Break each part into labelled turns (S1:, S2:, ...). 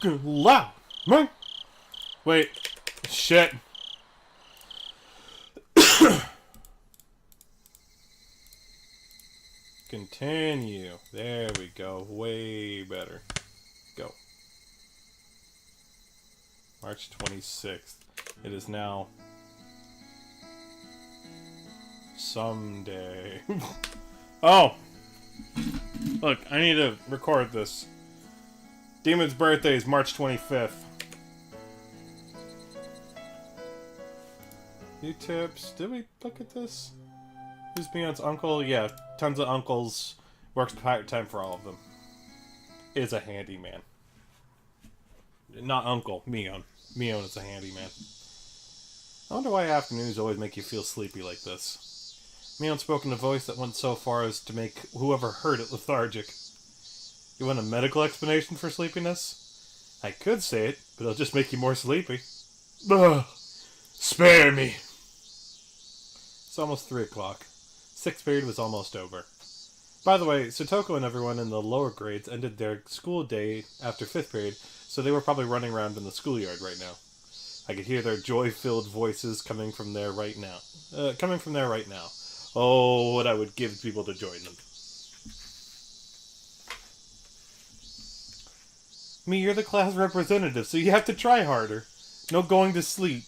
S1: Loud. Wait. Shit. Continue. There we go. Way better. Go. March 26th. It is now... someday. Oh! Look, I need to record this. Demon's birthday is March 25th. New tips. Did we look at this? Who's Mion's uncle? Yeah, tons of uncles. Works part-time for all of them. Is a handyman. Not uncle, Mion. Mion is a handyman. I wonder why afternoons always make you feel sleepy like this. Mion spoke in a voice that went so far as to make whoever heard it lethargic. You want a medical explanation for sleepiness? I could say it, but it'll just make you more sleepy. Ugh. Spare me! It's almost 3 o'clock. 6th period was almost over. By the way, Satoko and everyone in the lower grades ended their school day after 5th period, so they were probably running around in the schoolyard right now. I could hear their joy-filled voices coming from there right now. Oh, what I would give people to join them. Me, you're the class representative, so you have to try harder. No going to sleep.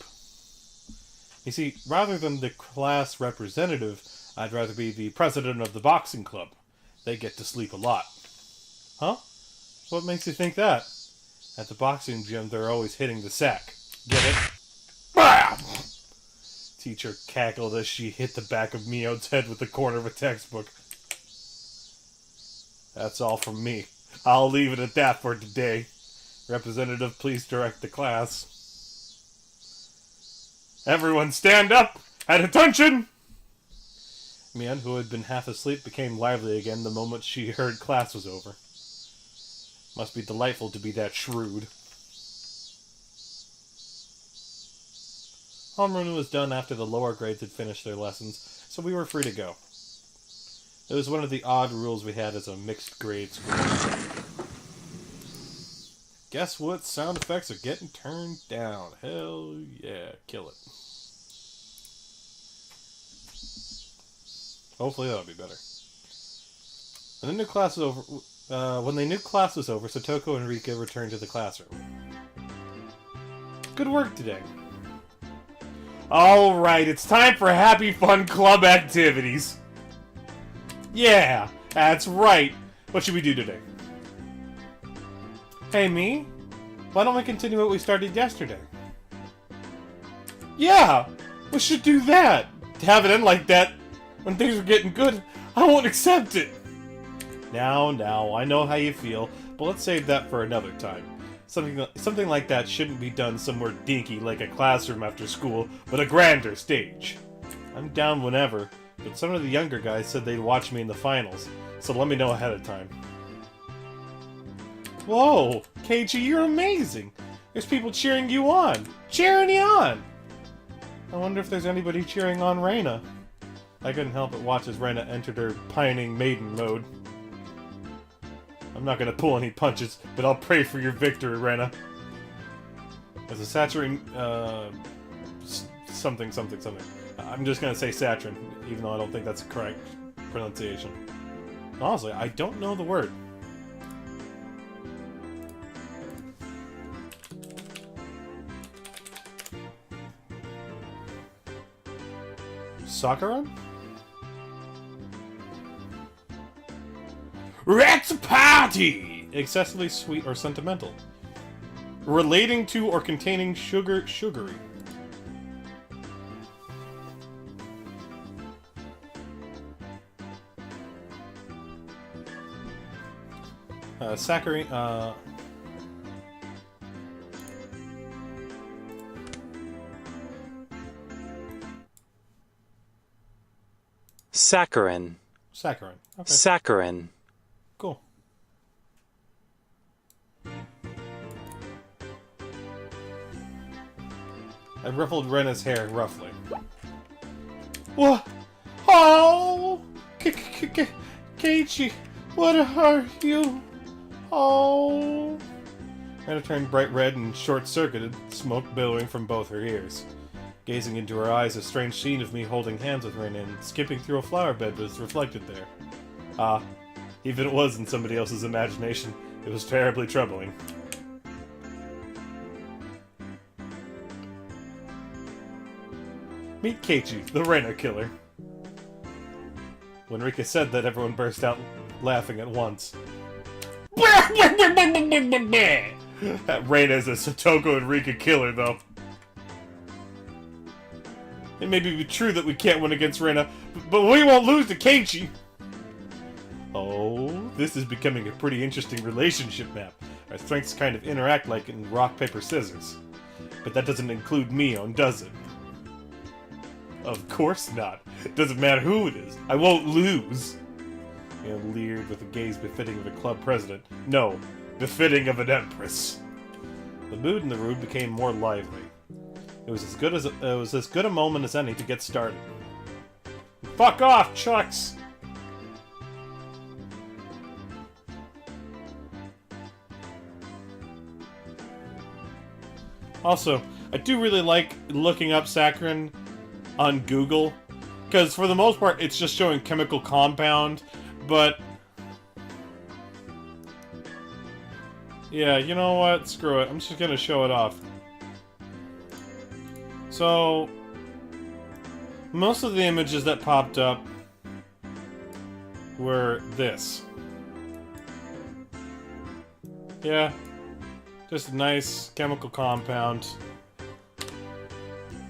S1: You see, rather than the class representative, I'd rather be the president of the boxing club. They get to sleep a lot. Huh? What makes you think that? At the boxing gym, they're always hitting the sack. Get it? Bah! Teacher cackled as she hit the back of Mion's head with the corner of a textbook. That's all from me. I'll leave it at that for today. Representative, please direct the class. Everyone stand up! At attention! Mion, who had been half asleep, became lively again the moment she heard class was over. Must be delightful to be that shrewd. Homeroom was done after the lower grades had finished their lessons, so we were free to go. It was one of the odd rules we had as a mixed grade school. Guess what? Sound effects are getting turned down. Hell yeah, kill it. Hopefully that'll be better. When the new class was over, Satoko and Rika returned to the classroom. Good work today. Alright, it's time for Happy Fun Club activities. Yeah, that's right. What should we do today? Hey, me? Why don't we continue what we started yesterday? Yeah, we should do that. To have it end like that, when things are getting good, I won't accept it. Now, I know how you feel, but let's save that for another time. Something like that shouldn't be done somewhere dinky like a classroom after school, but a grander stage. I'm down whenever, but some of the younger guys said they'd watch me in the finals, so let me know ahead of time. Whoa, Keiichi, you're amazing! There's people cheering you on! Cheering you on! I wonder if there's anybody cheering on Reina. I couldn't help but watch as Reina entered her pining maiden mode. I'm not gonna pull any punches, but I'll pray for your victory, Reina. As a Saturn, something. I'm just gonna say Saturn, even though I don't think that's the correct pronunciation. Honestly, I don't know the word. Sakura? Let's party! Excessively sweet or sentimental. Relating to or containing sugary. Saccharine,
S2: Saccharin.
S1: Saccharin. Okay.
S2: Saccharin.
S1: Cool. I ruffled Rena's hair roughly. What? Oh! Keiichi, what are you? Oh! Rena turned bright red and short-circuited, smoke billowing from both her ears. Gazing into her eyes, a strange scene of me holding hands with Rena and skipping through a flower bed was reflected there. Ah, even it was in somebody else's imagination, it was terribly troubling. Meet Keiichi, the Rena killer. When Rika said that, everyone burst out laughing at once. That Rena is a Satoko and Rika killer, though. It may be true that we can't win against Rena, but we won't lose to Keiichi! Oh, this is becoming a pretty interesting relationship map. Our strengths kind of interact like in rock, paper, scissors. But that doesn't include Mion, does it? Of course not. Doesn't matter who it is. I won't lose. Mion leered with a gaze befitting of a club president. No, befitting of an empress. The mood in the room became more lively. It was as good a moment as any to get started. Fuck off, Chucks! Also, I do really like looking up saccharin on Google, because for the most part it's just showing chemical compound, but yeah, you know what? Screw it. I'm just gonna show it off. So, most of the images that popped up were this. Yeah, just a nice chemical compound.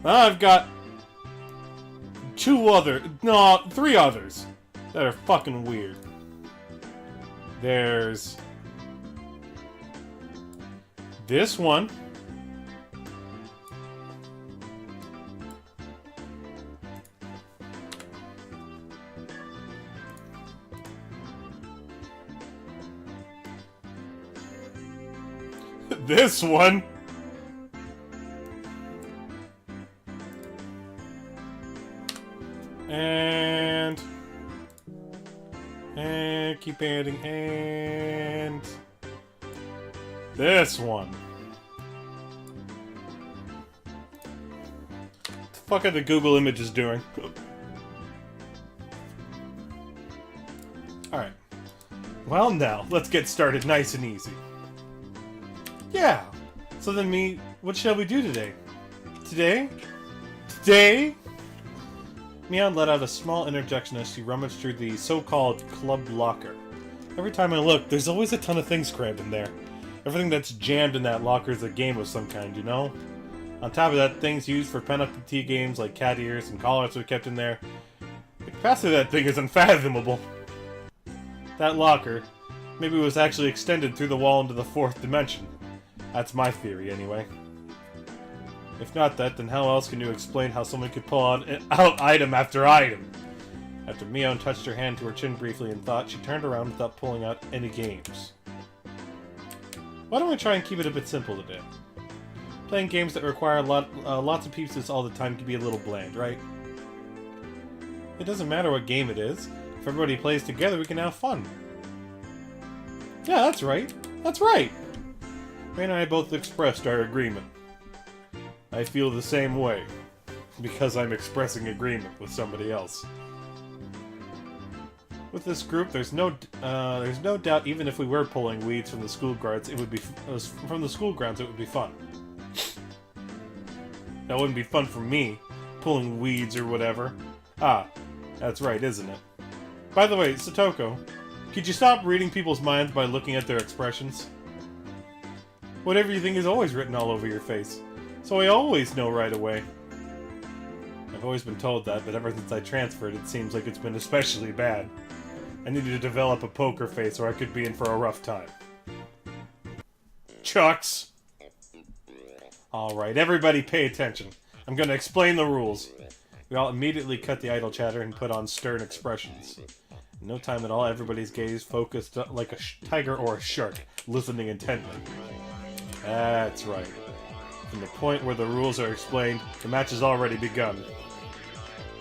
S1: I've got three others that are fucking weird. There's this one. This one. And keep adding, and this one. What the fuck are the Google images doing? Alright. Well now, let's get started nice and easy. Yeah. So then what shall we do today? Today? Mion let out a small interjection as she rummaged through the so-called club locker. Every time I look, there's always a ton of things crammed in there. Everything that's jammed in that locker is a game of some kind, you know? On top of that, things used for penalty games like cat ears and collars are kept in there. The capacity of that thing is unfathomable. That locker, maybe it was actually extended through the wall into the fourth dimension. That's my theory, anyway. If not that, then how else can you explain how someone could pull out item after item? After Mion touched her hand to her chin briefly in thought, she turned around without pulling out any games. Why don't we try and keep it a bit simple today? Playing games that require lots of pieces all the time can be a little bland, right? It doesn't matter what game it is. If everybody plays together, we can have fun. Yeah, that's right. That's right! Ray and I both expressed our agreement. I feel the same way, because I'm expressing agreement with somebody else. With this group, there's no doubt. Even if we were pulling weeds from the school grounds, it would be fun. That wouldn't be fun for me, pulling weeds or whatever. Ah, that's right, isn't it? By the way, Satoko, could you stop reading people's minds by looking at their expressions? Whatever you think is always written all over your face. So I always know right away. I've always been told that, but ever since I transferred, it seems like it's been especially bad. I needed to develop a poker face or I could be in for a rough time. Chucks! Alright, everybody pay attention. I'm gonna explain the rules. We all immediately cut the idle chatter and put on stern expressions. In no time at all, everybody's gaze focused like a tiger or a shark, listening intently. That's right. From the point where the rules are explained, the match has already begun.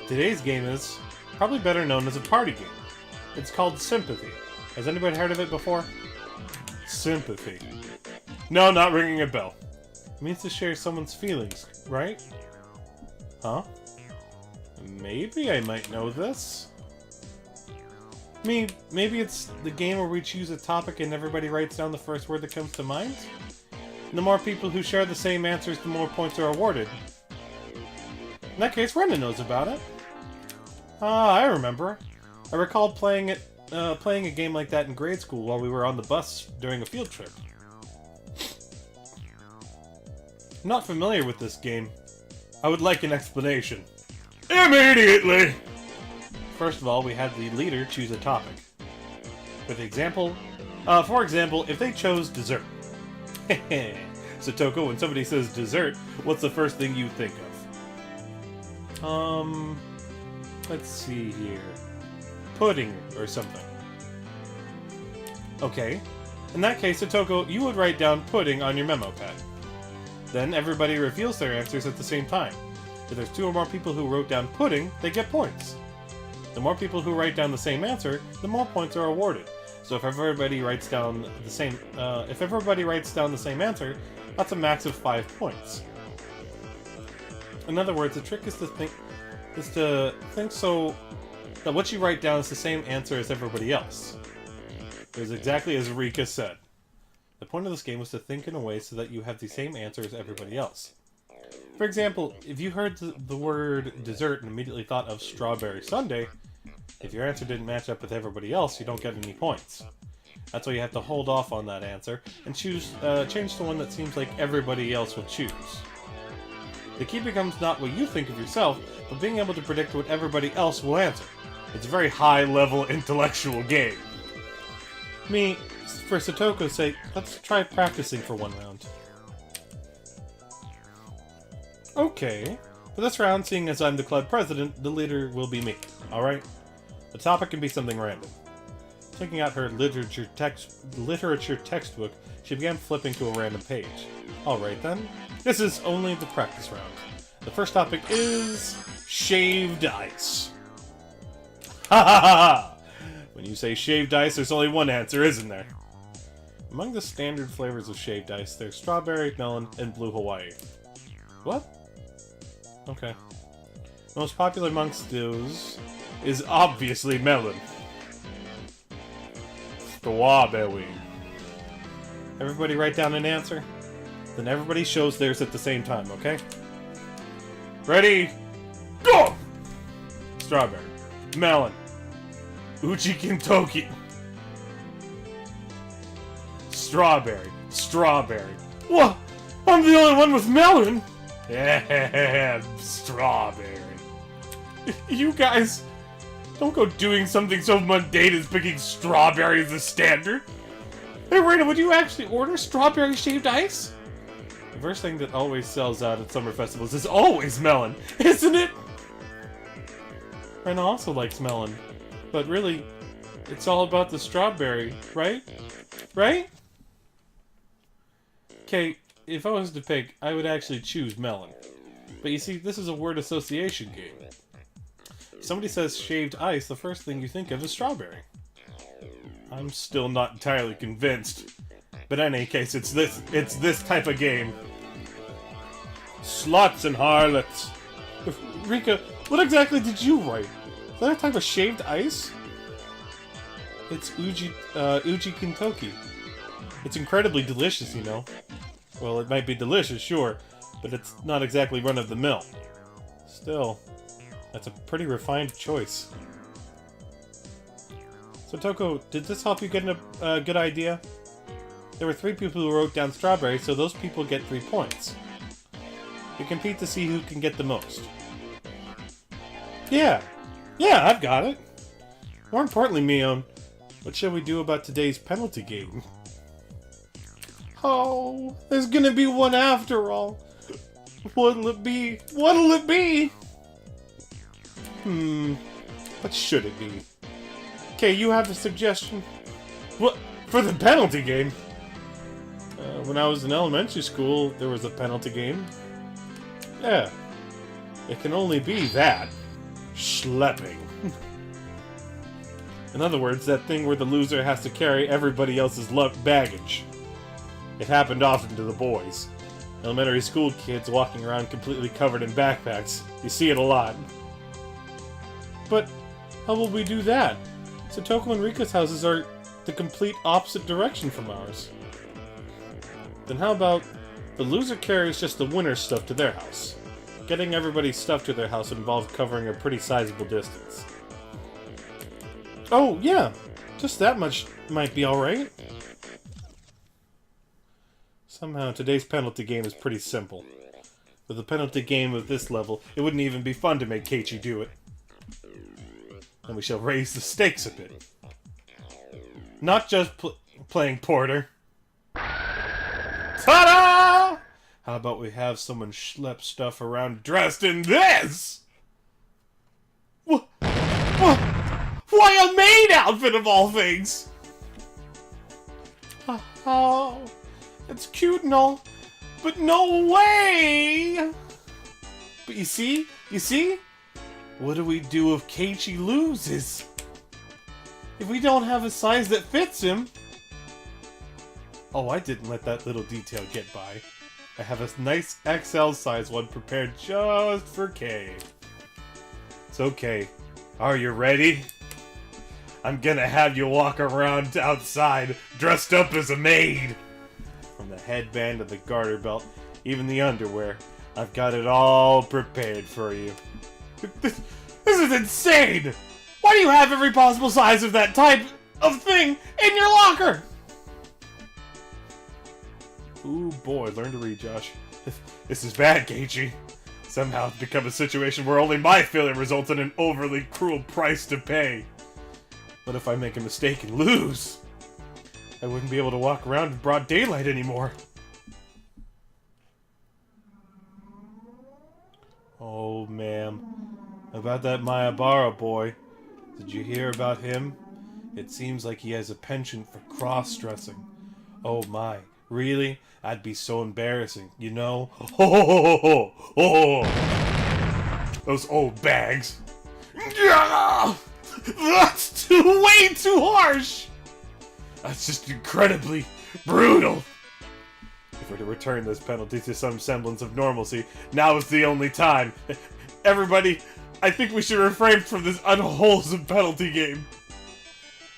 S1: Today's game is probably better known as a party game. It's called Sympathy. Has anybody heard of it before? Sympathy. No, not ringing a bell. It means to share someone's feelings, right? Huh? Maybe I might know this. Maybe it's the game where we choose a topic and everybody writes down the first word that comes to mind? And the more people who share the same answers, the more points are awarded. In that case, Brenda knows about it. Ah, I remember. I recalled playing a game like that in grade school while we were on the bus during a field trip. I'm not familiar with this game. I would like an explanation. Immediately! First of all, we had the leader choose a topic. For example, if they chose dessert. So Toko, when somebody says dessert, what's the first thing you think of? Let's see here. Pudding or something. Okay. In that case, Toko, you would write down pudding on your memo pad. Then everybody reveals their answers at the same time. If there's 2 or more people who wrote down pudding, they get points. The more people who write down the same answer, the more points are awarded. So if everybody writes down the same, answer, that's a max of 5 points. In other words, the trick is to think so that what you write down is the same answer as everybody else. It was exactly as Rika said. The point of this game was to think in a way so that you have the same answer as everybody else. For example, if you heard the word dessert and immediately thought of strawberry sundae, if your answer didn't match up with everybody else, you don't get any points. That's why you have to hold off on that answer and change to one that seems like everybody else will choose. The key becomes not what you think of yourself, but being able to predict what everybody else will answer. It's a very high-level intellectual game. For Satoko's sake, let's try practicing for one round. Okay. For this round, seeing as I'm the club president, the leader will be me. Alright? The topic can be something random. Taking out her literature textbook, she began flipping to a random page. Alright then. This is only the practice round. The first topic is shaved ice. Ha ha ha ha! When you say shaved ice, there's only one answer, isn't there? Among the standard flavors of shaved ice, there's strawberry, melon, and blue Hawaii. What? Okay. The most popular amongst those is obviously melon. Strawberry. Everybody write down an answer? Then everybody shows theirs at the same time, okay? Ready? Go! Strawberry. Melon. Uchi Kintoki. Strawberry. Strawberry. What? I'm the only one with melon? Yeah, strawberry. You guys, don't go doing something so mundane as picking strawberry as the standard. Hey, Raina, would you actually order strawberry shaved ice? The first thing that always sells out at summer festivals is always melon, isn't it? Raina also likes melon, but really, it's all about the strawberry, right? Right? Okay, if I was to pick, I would actually choose melon. But you see, this is a word association game. If somebody says shaved ice, the first thing you think of is strawberry. I'm still not entirely convinced. But in any case, it's this type of game. Sluts and harlots. Rika, what exactly did you write? Is that a type of shaved ice? It's Uji Kintoki. It's incredibly delicious, you know. Well, it might be delicious, sure, but it's not exactly run-of-the-mill. Still, that's a pretty refined choice. So, Toko, did this help you get a good idea? There were 3 people who wrote down strawberry, so those people get 3 points. You compete to see who can get the most. Yeah, I've got it. More importantly, Mion, what shall we do about today's penalty game? Oh, there's gonna be one after all. What'll it be? What'll it be? What should it be? Okay, you have a suggestion? What? For the penalty game? When I was in elementary school, there was a penalty game. Yeah. It can only be that. Schlepping. In other words, that thing where the loser has to carry everybody else's baggage. It happened often to the boys. Elementary school kids walking around completely covered in backpacks. You see it a lot. But how will we do that? Satoko and Rika's houses are the complete opposite direction from ours. Then how about the loser carries just the winner's stuff to their house? Getting everybody's stuff to their house involves covering a pretty sizable distance. Oh, yeah. Just that much might be alright. Somehow, today's penalty game is pretty simple. With a penalty game of this level, it wouldn't even be fun to make Keiichi do it. And we shall raise the stakes a bit. Not just playing Porter. Ta-da! How about we have someone schlep stuff around dressed in this? Why a maid outfit of all things? Oh, it's cute and all, but no way! But you see? What do we do if Keiichi loses? If we don't have a size that fits him... Oh, I didn't let that little detail get by. I have a nice XL size one prepared just for Kei. It's okay. Are you ready? I'm gonna have you walk around outside dressed up as a maid. From the headband to the garter belt, even the underwear. I've got it all prepared for you. This is insane! Why do you have every possible size of that type of thing in your locker? Ooh boy, learn to read, Josh. This is bad, Keiichi. Somehow it's become a situation where only my failure results in an overly cruel price to pay. What if I make a mistake and lose? I wouldn't be able to walk around in broad daylight anymore. Oh, ma'am. About that Mayabara boy. Did you hear about him? It seems like he has a penchant for cross-dressing. Oh my, really? That'd be so embarrassing, you know? Oh! Those old bags. That's way too harsh! That's just incredibly brutal. If we're to return this penalty to some semblance of normalcy, now is the only time. Everybody, I think we should refrain from this unwholesome penalty game.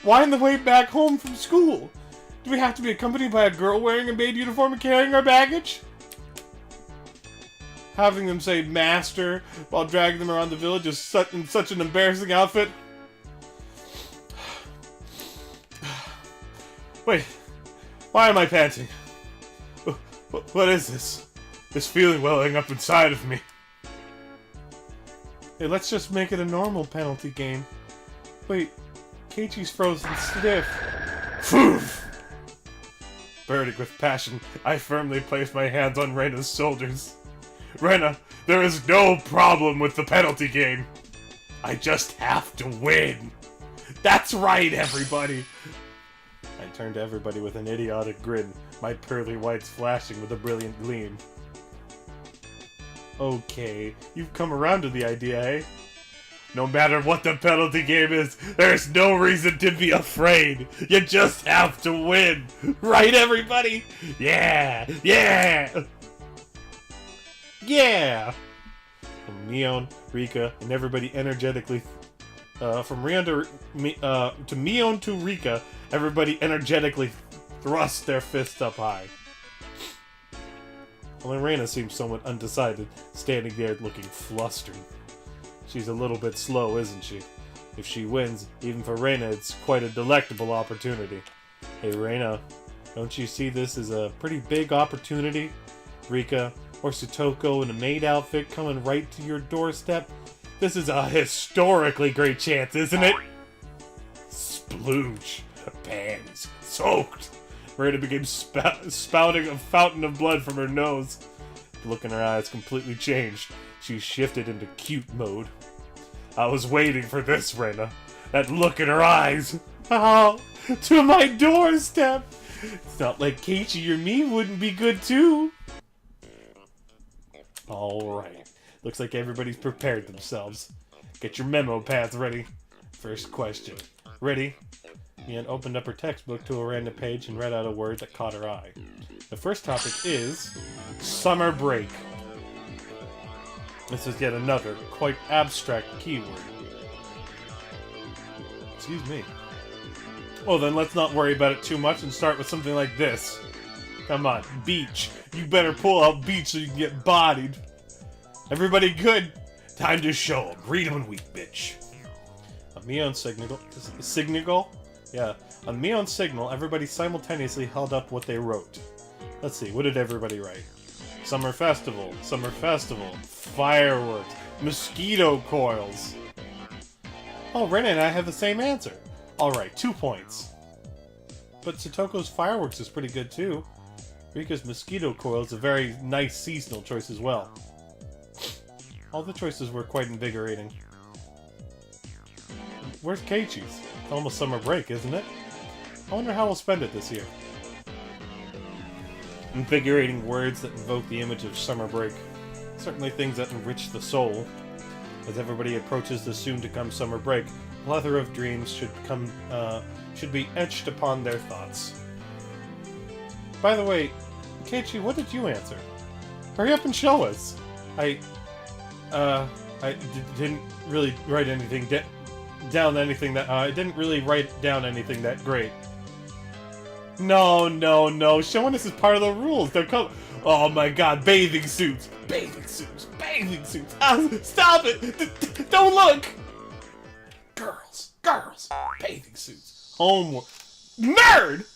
S1: Why on the way back home from school? Do we have to be accompanied by a girl wearing a maid uniform and carrying our baggage? Having them say master while dragging them around the village is in such an embarrassing outfit. Wait, why am I panting? What is this? This feeling welling up inside of me. Hey, let's just make it a normal penalty game. Wait, Keiichi's frozen stiff. Poof! Burning with passion, I firmly place my hands on Reina's shoulders. Reina, there is no problem with the penalty game. I just have to win. That's right, everybody. I turned to everybody with an idiotic grin, my pearly whites flashing with a brilliant gleam. Okay, you've come around to the idea, eh? No matter what the penalty game is, there's no reason to be afraid. You just have to win. Right, everybody? Yeah! Yeah! Yeah! From Mion, Rika, and everybody energetically... from Mion to Mion to Rika, everybody energetically thrust their fists up high. Only Reina seems somewhat undecided, standing there looking flustered. She's a little bit slow, isn't she? If she wins, even for Reina, it's quite a delectable opportunity. Hey Reina, don't you see this as a pretty big opportunity? Rika or Satoko in a maid outfit coming right to your doorstep? This is a historically great chance, isn't it? Splooge. Her pants soaked. Reina became spouting a fountain of blood from her nose. The look in her eyes completely changed. She shifted into cute mode. I was waiting for this, Reina. That look in her eyes. Oh, to my doorstep. It's not like Keiichi or me wouldn't be good too. Alright. Looks like everybody's prepared themselves. Get your memo pads ready. First question. Ready? Mian opened up her textbook to a random page and read out a word that caught her eye. The first topic is summer break. This is yet another quite abstract keyword. Excuse me. Well then, let's not worry about it too much and start with something like this. Come on, beach. You better pull out beach so you can get bodied. Everybody good? Time to show 'em. Read 'em and weep, bitch. On Mion's signal? Yeah. On Mion's signal, everybody simultaneously held up what they wrote. Let's see, what did everybody write? Summer festival, fireworks, mosquito coils. Oh, Ren and I have the same answer. Alright, 2 points. But Satoko's fireworks is pretty good too. Rika's mosquito coil is a very nice seasonal choice as well. All the choices were quite invigorating. Where's Keiichi's? It's almost summer break, isn't it? I wonder how we'll spend it this year. Invigorating words that invoke the image of summer break. Certainly things that enrich the soul. As everybody approaches the soon-to-come summer break, a plethora of dreams should be etched upon their thoughts. By the way, Keiichi, what did you answer? Hurry up and show us! I didn't really write anything down anything that I didn't really write down anything that great. No. Showing us is part of the rules. They're oh my god, bathing suits. Stop it! Don't look! Girls, bathing suits. Homework. Nerd!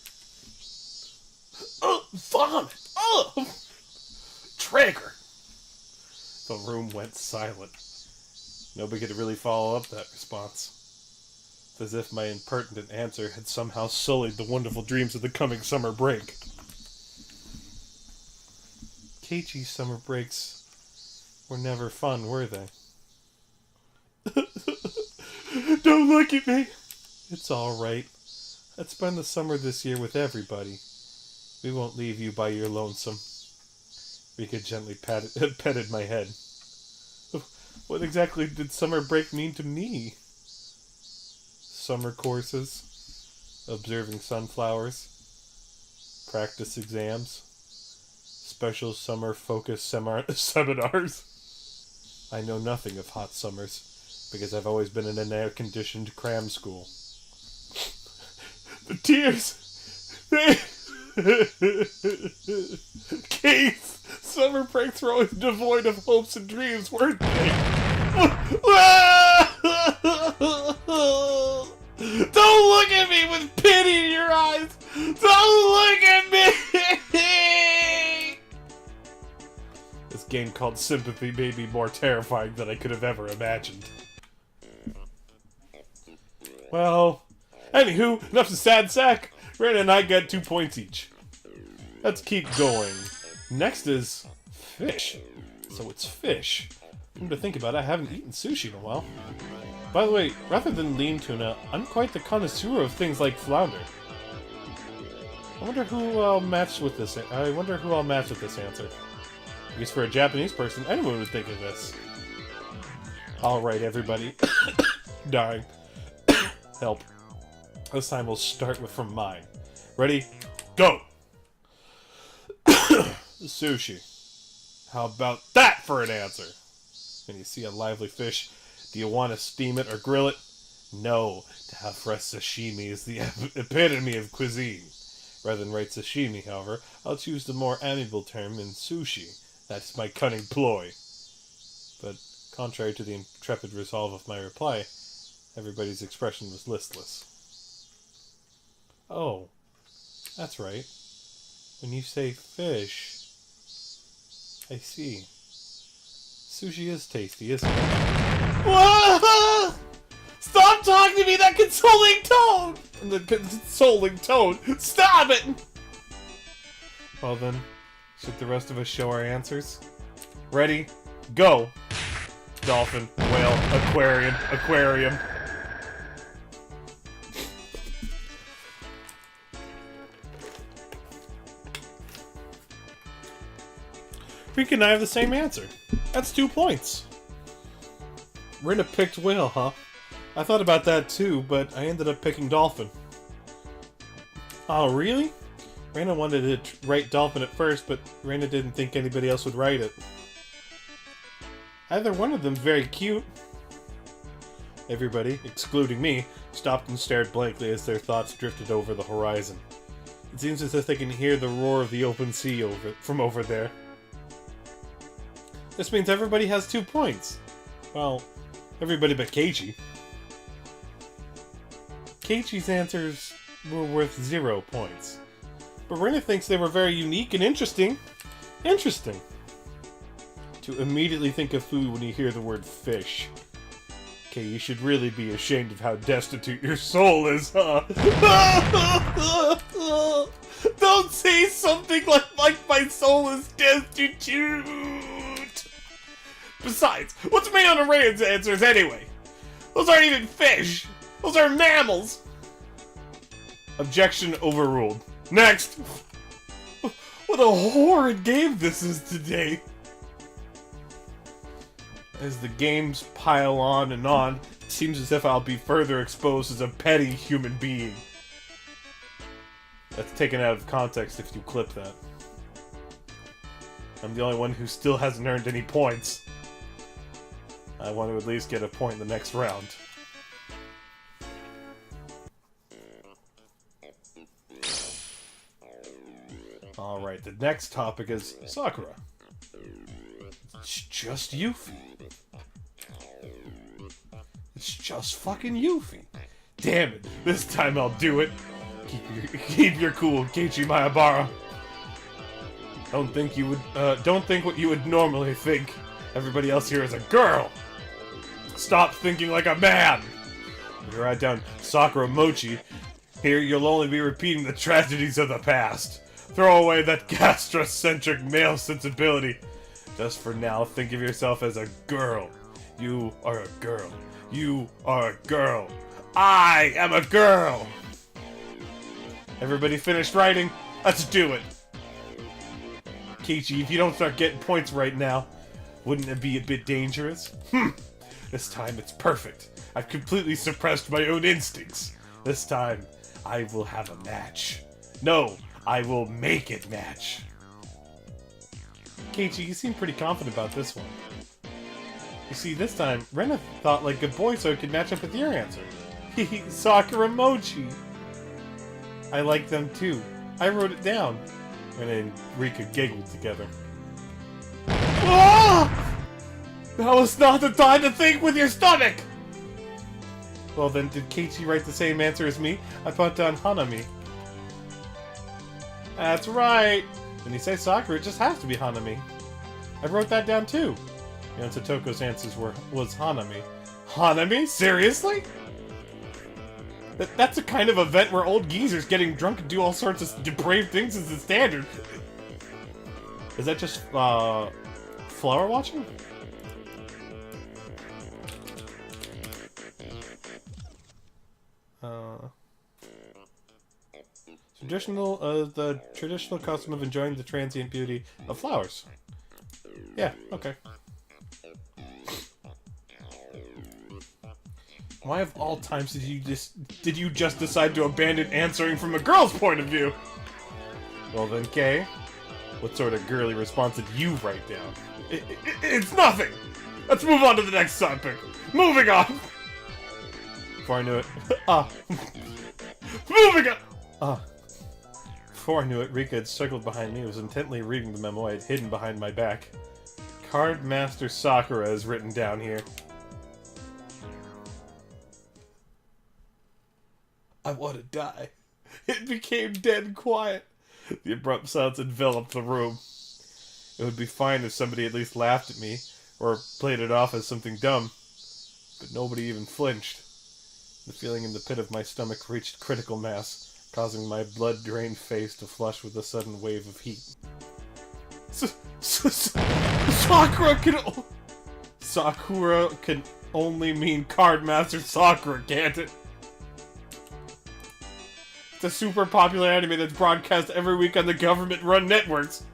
S1: Vomit! Trigger! The room went silent. Nobody could really follow up that response. It's as if my impertinent answer had somehow sullied the wonderful dreams of the coming summer break. Keiichi's summer breaks were never fun, were they? Don't look at me! It's alright. Let's spend the summer this year with everybody. We won't leave you by your lonesome. Rika gently petted my head. What exactly did summer break mean to me? Summer courses, observing sunflowers, practice exams, special summer focus seminars. I know nothing of hot summers, because I've always been in an air-conditioned cram school. The tears! Keith! Summer breaks were always devoid of hopes and dreams, weren't they? Don't look at me with pity in your eyes! Don't look at me! This game called Sympathy made me more terrifying than I could have ever imagined. Well, anywho, enough of sad sack. Ren and I got 2 points each. Let's keep going. Next is fish. So it's fish. Come to think about it, I haven't eaten sushi in a while. By the way, rather than lean tuna, I'm quite the connoisseur of things like flounder. I wonder who I'll match with this. Answer. Because for a Japanese person, anyone would think of this. Alright, everybody. Dying. Help. This time we'll start from mine. Ready? Go! Sushi. How about that for an answer? When you see a lively fish, do you want to steam it or grill it? No. To have fresh sashimi is the epitome of cuisine. Rather than write sashimi, however, I'll choose the more amiable term in sushi. That's my cunning ploy. But, contrary to the intrepid resolve of my reply, everybody's expression was listless. Oh, that's right. When you say fish, I see. Sushi is tasty, isn't it? Whoa! Stop talking to me that consoling tone! The consoling tone! Stop it! Well then, should the rest of us show our answers? Ready? Go! Dolphin, whale, aquarium. Rika and I have the same answer. That's 2 points. Rinna picked whale, huh? I thought about that too, but I ended up picking dolphin. Oh, really? Reina wanted to write Dolphin at first, but Reina didn't think anybody else would write it. Either one of them's very cute. Everybody, excluding me, stopped and stared blankly as their thoughts drifted over the horizon. It seems as if they can hear the roar of the open sea from over there. This means everybody has 2 points. Well, everybody but Keiichi. Keiichi's answers were worth 0 points. But Reina thinks they were very unique and interesting. Interesting. To immediately think of food when you hear the word fish. Okay, you should really be ashamed of how destitute your soul is, huh? Don't say something like my soul is destitute! Besides, what's made on Reina's answers anyway? Those aren't even fish! Those are mammals! Objection overruled. Next! What a horrid game this is today! As the games pile on, it seems as if I'll be further exposed as a petty human being. That's taken out of context if you clip that. I'm the only one who still hasn't earned any points. I want to at least get a point in the next round. Alright, the next topic is Sakura. It's just Yuffie. It's just fucking Yuffie. Damn it, this time I'll do it. Keep your cool, Keiichi Maebara. Don't think what you would normally think. Everybody else here is a girl. Stop thinking like a man. If you write down Sakura Mochi, here you'll only be repeating the tragedies of the past. Throw away that gastrocentric male sensibility. Just for now, think of yourself as a girl. You are a girl. You are a girl. I am a girl! Everybody finished writing? Let's do it! Keiichi, if you don't start getting points right now, wouldn't it be a bit dangerous? This time it's perfect. I've completely suppressed my own instincts. This time, I will have a match. No, I will make it match. Keiichi, you seem pretty confident about this one. You see, this time, Reina thought like a boy so it could match up with your answer. Sakura Mochi! I like them too. I wrote it down. Reina and Rika giggled together. Ah! That was not the time to think with your stomach! Well then, did Keiichi write the same answer as me? I put down Hanami. That's right! When you say Sakura, it just has to be Hanami. I wrote that down too. Toko's answers was Hanami. Hanami? Seriously? That's a kind of event where old geezers getting drunk and do all sorts of depraved things is the standard. Is that just, flower watching? The traditional custom of enjoying the transient beauty of flowers. Yeah, okay. Why of all times did you just decide to abandon answering from a girl's point of view? Well then, Kay, what sort of girly response did you write down? It's nothing! Let's move on to the next topic! Moving on! Before I knew it... Moving on! Before I knew it, Rika had circled behind me and was intently reading the memo I had hidden behind my back. Card Master Sakura is written down here. I want to die. It became dead quiet. The abrupt silence enveloped the room. It would be fine if somebody at least laughed at me, or played it off as something dumb. But nobody even flinched. The feeling in the pit of my stomach reached critical mass, causing my blood-drained face to flush with a sudden wave of heat. Sakura can only mean Card Master Sakura, can't it? It's a super popular anime that's broadcast every week on the government-run networks.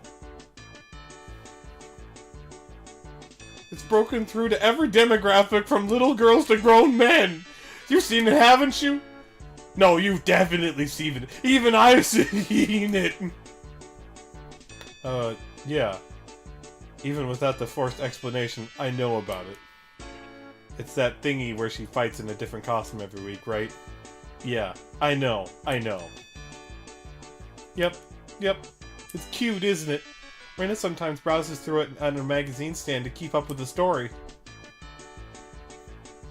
S1: It's broken through to every demographic from little girls to grown men. You've seen it, haven't you? No, you've definitely seen it. Even I've seen it. Yeah. Even without the forced explanation, I know about it. It's that thingy where she fights in a different costume every week, right? Yeah, I know. Yep. It's cute, isn't it? Rena sometimes browses through it on a magazine stand to keep up with the story.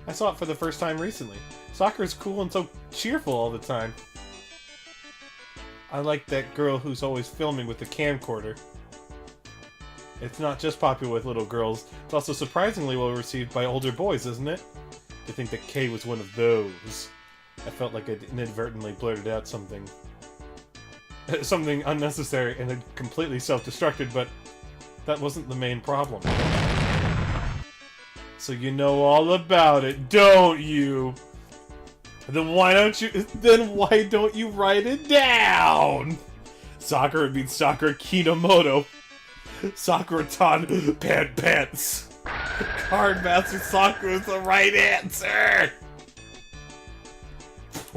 S1: I saw it for the first time recently. Sakura is cool and so cheerful all the time. I like that girl who's always filming with the camcorder. It's not just popular with little girls, it's also surprisingly well received by older boys, isn't it? To think that Kay was one of those. I felt like I'd inadvertently blurted out something unnecessary and had completely self-destructed, but that wasn't the main problem. So you know all about it, don't you? Then why don't you write it down? Sakura means Sakura Kinomoto. Sakura-tan Pants. Cardmaster Sakura is the right answer!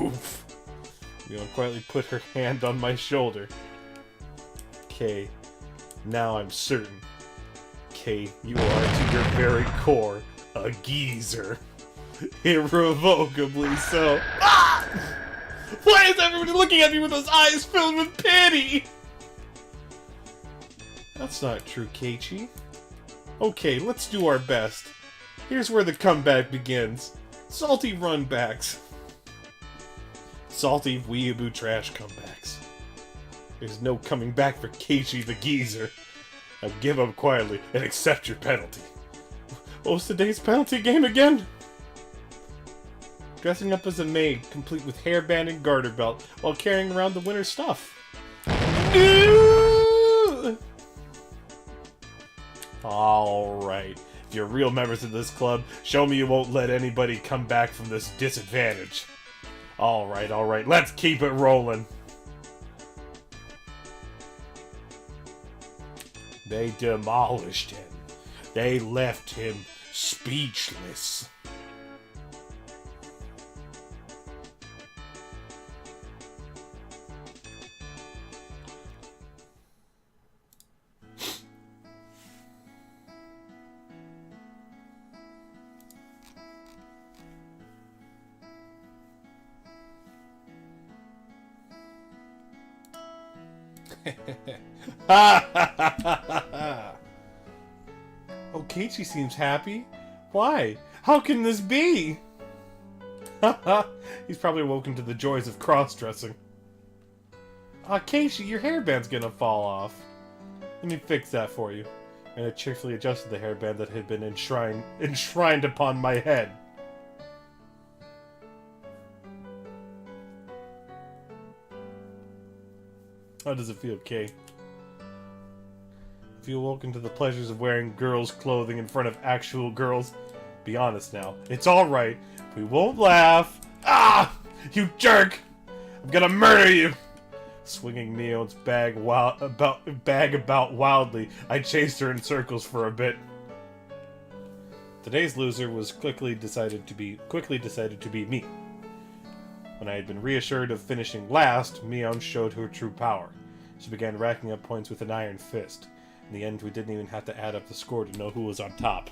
S1: Oof. Mion quietly put her hand on my shoulder. Kay, now I'm certain. Kay, you are to your very core a geezer. Irrevocably so. Ah! Why is everybody looking at me with those eyes filled with pity? That's not true, Keiichi. Okay, let's do our best. Here's where the comeback begins. Salty runbacks. Salty weeaboo trash comebacks. There's no coming back for Keiichi the geezer. Now give up quietly and accept your penalty. What was today's penalty game again? Dressing up as a maid, complete with hairband and garter belt, while carrying around the winner's stuff. Alright, if you're real members of this club, show me you won't let anybody come back from this disadvantage. Alright, let's keep it rolling. They demolished him. They left him speechless. Oh, Keiichi seems happy. Why? How can this be? He's probably woken to the joys of cross-dressing. Keiichi, your hairband's gonna fall off. Let me fix that for you. And I cheerfully adjusted the hairband that had been enshrined upon my head. How does it feel, Kay? If you awoken to the pleasures of wearing girls' clothing in front of actual girls, be honest now. It's alright. We won't laugh. Ah! You jerk! I'm gonna murder you! Swinging Mion's bag about wildly, I chased her in circles for a bit. Today's loser was quickly decided to be me. When I had been reassured of finishing last, Mion showed her true power. She began racking up points with an iron fist. In the end, we didn't even have to add up the score to know who was on top.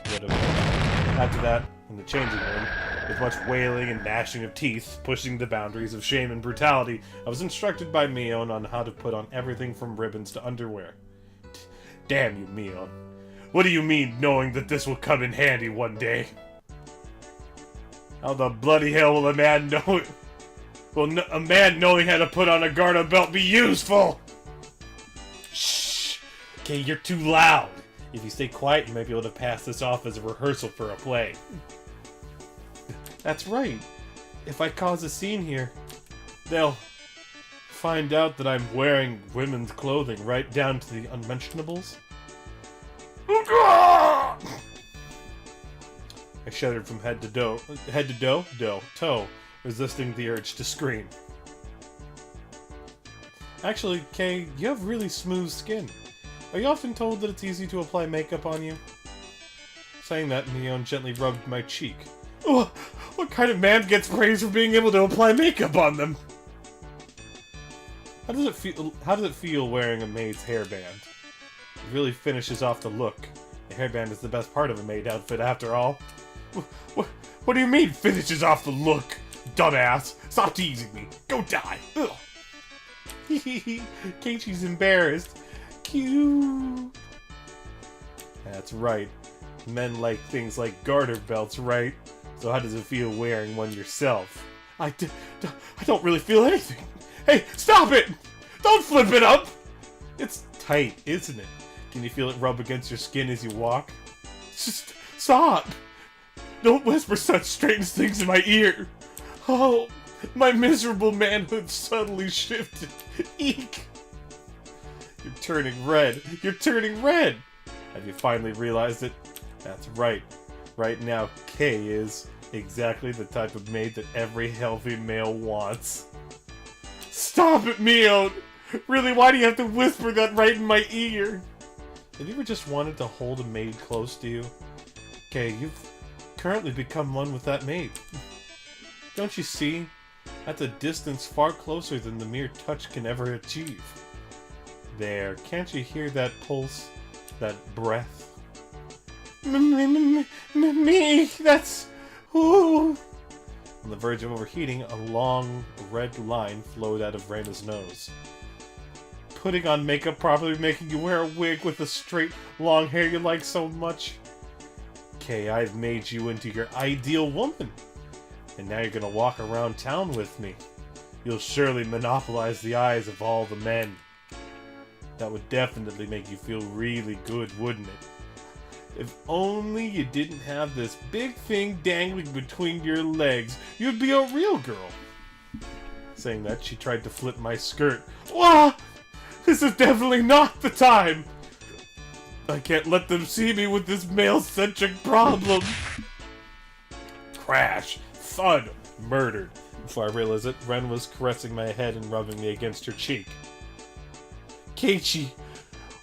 S1: After that, in the changing room, with much wailing and gnashing of teeth, pushing the boundaries of shame and brutality, I was instructed by Mion on how to put on everything from ribbons to underwear. Damn you, Mion. What do you mean, knowing that this will come in handy one day? How the bloody hell will a man know it? Will a man knowing how to put on a garter belt be useful? Shh! Okay, you're too loud. If you stay quiet, you might be able to pass this off as a rehearsal for a play. That's right. If I cause a scene here, they'll find out that I'm wearing women's clothing right down to the unmentionables. I shuddered from head to toe, resisting the urge to scream. Actually, Kay, you have really smooth skin. Are you often told that it's easy to apply makeup on you? Saying that, Mion gently rubbed my cheek. What kind of man gets praise for being able to apply makeup on them? How does it feel wearing a maid's hairband? It really finishes off the look. The hairband is the best part of a maid outfit, after all. What do you mean, finishes off the look? Dumbass! Stop teasing me! Go die! Ugh. Keiichi's embarrassed. Cute. That's right. Men like things like garter belts, right? So how does it feel wearing one yourself? I don't really feel anything. Hey, stop it! Don't flip it up! It's tight, isn't it? Can you feel it rub against your skin as you walk? Just stop! Don't whisper such strange things in my ear! Oh, my miserable manhood suddenly shifted. Eek! You're turning red. You're turning red! Have you finally realized it? That's right. Right now, Kay is exactly the type of maid that every healthy male wants. Stop it, Mion! Really, why do you have to whisper that right in my ear? Have you ever just wanted to hold a maid close to you? Kay, you've currently become one with that maid. Don't you see? That's a distance far closer than the mere touch can ever achieve. There, can't you hear that pulse? That breath? Me, that's... Ooh. On the verge of overheating, a long red line flowed out of Reina's nose. Putting on makeup properly, making you wear a wig with the straight, long hair you like so much. Okay, I've made you into your ideal woman. And now you're gonna walk around town with me. You'll surely monopolize the eyes of all the men. That would definitely make you feel really good, wouldn't it? If only you didn't have this big thing dangling between your legs, you'd be a real girl. Saying that, she tried to flip my skirt. Wah! This is definitely not the time! I can't let them see me with this male-centric problem! Crash! Thud! Murdered. Before I realized it, Ren was caressing my head and rubbing me against her cheek. Keiichi,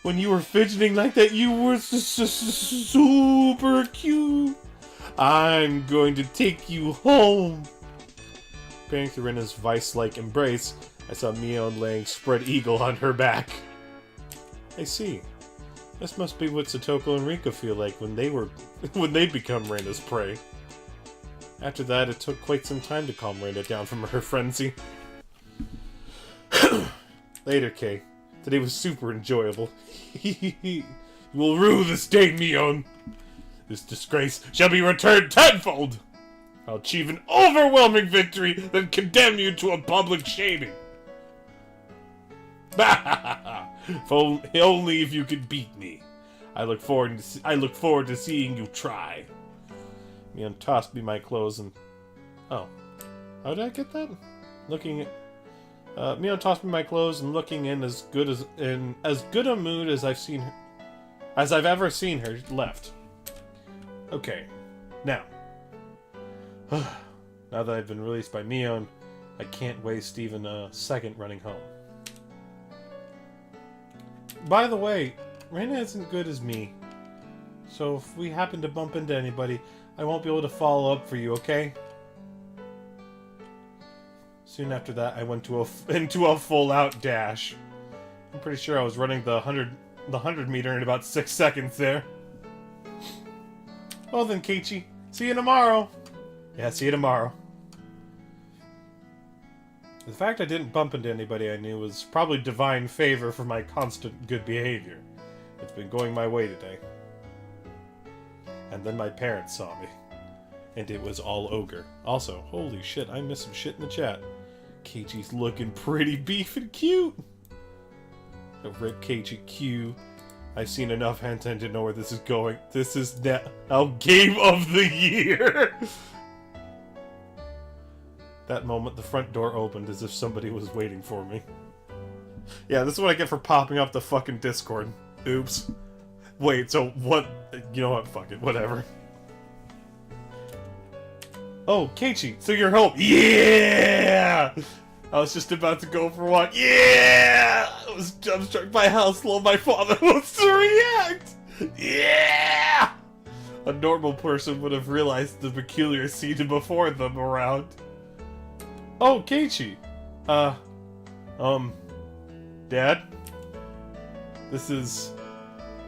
S1: when you were fidgeting like that, you were super cute. I'm going to take you home. Peering through Rena's vice-like embrace, I saw Mion laying spread eagle on her back. I see. This must be what Satoko and Rika feel like when they become Reina's prey. After that, it took quite some time to calm Reina down from her frenzy. Later, Kay. Today was super enjoyable. You will rue this day, Mion. This disgrace shall be returned tenfold. I'll achieve an overwhelming victory, then condemn you to a public shaming. If only if you could beat me. I look forward to seeing you try. Mion tossed me my clothes and... Oh. How did I get that? Mion tossed me my clothes and looking in as good a mood as I've ever seen her, left. Okay. Now that I've been released by Mion, I can't waste even a second running home. By the way, Reina isn't good as me. So if we happen to bump into anybody, I won't be able to follow up for you, okay? Soon after that, I went into a full-out dash. I'm pretty sure I was running the 100 meter in about 6 seconds there. Well then, Keiichi, see you tomorrow. Yeah, see you tomorrow. The fact I didn't bump into anybody I knew was probably divine favor for my constant good behavior. It's been going my way today. And then my parents saw me. And it was all ogre. Also, holy shit, I missed some shit in the chat. Keiichi's looking pretty beef and cute. Rip Keiichi Q. I've seen enough hentai to know where this is going. This is now Game of the Year! That moment, the front door opened as if somebody was waiting for me. Yeah, this is what I get for popping up the fucking Discord. Oops. Wait, so what? You know what? Fuck it. Whatever. Oh, Keiichi, so you're home. Yeah! I was just about to go for one. Yeah! I was dumbstruck by how slow my father wants to react. Yeah! A normal person would have realized the peculiar scene before them around. Oh, Keiichi! Dad? This is...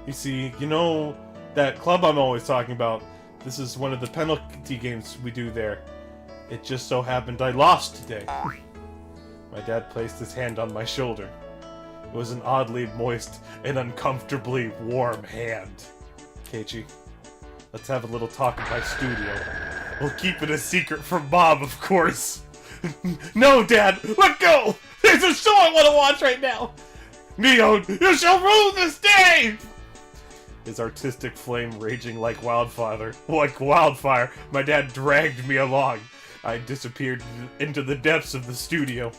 S1: You see, you know that club I'm always talking about? This is one of the penalty games we do there. It just so happened I lost today. My dad placed his hand on my shoulder. It was an oddly moist and uncomfortably warm hand. Keiichi, let's have a little talk in my studio. We'll keep it a secret from Mom, of course. No, Dad! Let go! There's a show I want to watch right now! Neon, you shall rule this day! His artistic flame raging like wildfire, my dad dragged me along. I disappeared into the depths of the studio.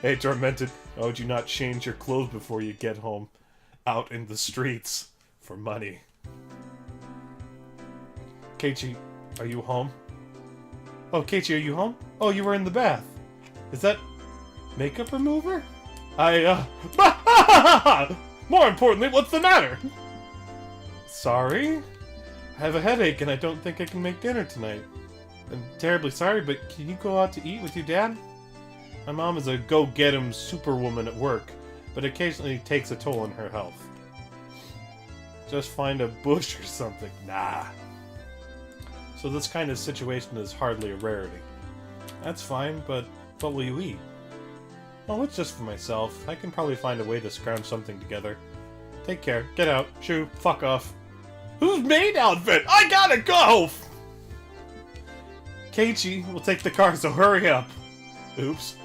S1: Hey, Tormented, how would you not change your clothes before you get home? Out in the streets. For money. Keiichi, are you home? Oh, Keiichi, are you home? Oh, you were in the bath. Is that makeup remover? More importantly, what's the matter? Sorry? I have a headache and I don't think I can make dinner tonight. I'm terribly sorry, but can you go out to eat with your dad? My mom is a go-get-'em superwoman at work, but occasionally takes a toll on her health. Just find a bush or something. Nah. So this kind of situation is hardly a rarity. That's fine, but what will you eat? Oh, it's just for myself. I can probably find a way to scrounge something together. Take care. Get out. Shoo. Fuck off. Whose maid outfit? I gotta go! Keiichi will take the car, so hurry up. Oops.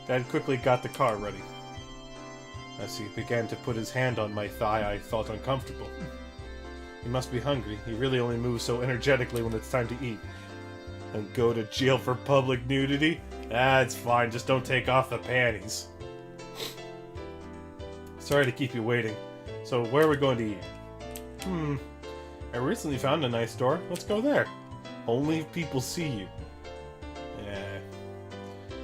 S1: Dad quickly got the car ready. As he began to put his hand on my thigh, I felt uncomfortable. He must be hungry. He really only moves so energetically when it's time to eat. And go to jail for public nudity? Ah, it's fine. Just don't take off the panties. Sorry to keep you waiting. So, where are we going to eat? I recently found a nice store. Let's go there. Only if people see you. Yeah.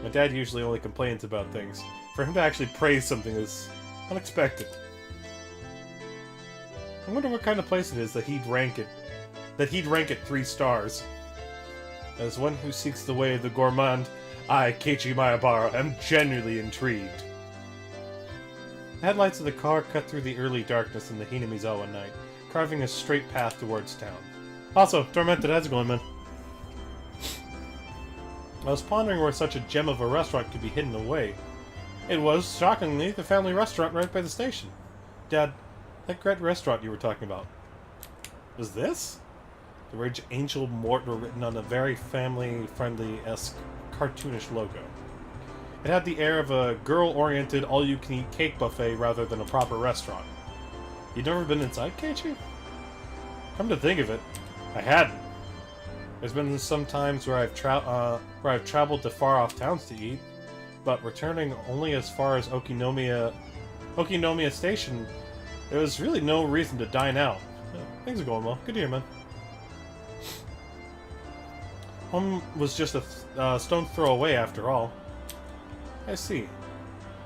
S1: My dad usually only complains about things. For him to actually praise something is unexpected. I wonder what kind of place it is that he'd rank it. 3 stars. As one who seeks the way of the gourmand, I, Keiichi Maebara, am genuinely intrigued. The headlights of the car cut through the early darkness in the Hinamizawa night, carving a straight path towards town. Also, Tormented, how's it going, man? I was pondering where such a gem of a restaurant could be hidden away. It was, shockingly, the family restaurant right by the station. Dad, that great restaurant you were talking about. Was this? The words Angel Mort were written on a very family-friendly-esque cartoonish logo. It had the air of a girl-oriented, all-you-can-eat cake buffet rather than a proper restaurant. You'd never been inside, Keiichi? Come to think of it, I hadn't. There's been some times where I've traveled to far-off towns to eat, but returning only as far as Okinomiya Station, there was really no reason to dine out. Things are going well. Good to hear, man. Home was just a stone's throw away, after all. I see.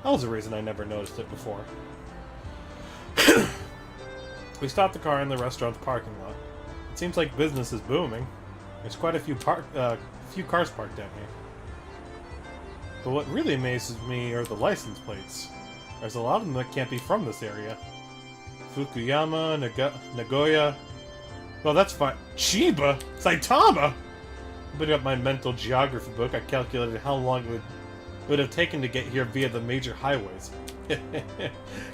S1: That was a reason I never noticed it before. We stopped the car in the restaurant's parking lot. It seems like business is booming. There's quite a few cars parked down here. But what really amazes me are the license plates. There's a lot of them that can't be from this area. Fukuyama, Nagoya... Well, that's fine. Chiba? Saitama? Putting up my mental geography book, I calculated how long it would have taken to get here via the major highways.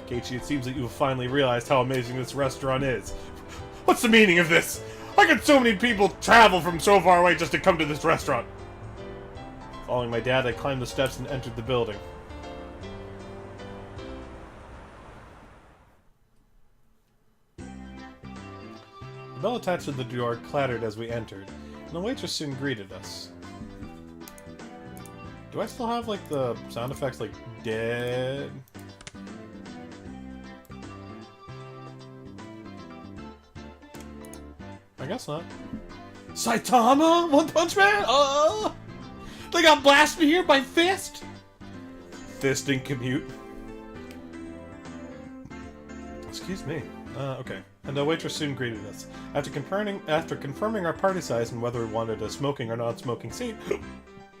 S1: Keiichi, it seems that you have finally realized how amazing this restaurant is. What's the meaning of this? How could so many people travel from so far away just to come to this restaurant? Following my dad, I climbed the steps and entered the building. The bell attached to the door clattered as we entered, and the waitress soon greeted us. Do I still have, like, the sound effects, like, dead? I guess not. Saitama? One Punch Man? They got blasted here by Fist? Fist and Commute. Excuse me. Okay. And the waitress soon greeted us. After confirming our party size and whether we wanted a smoking or non-smoking seat,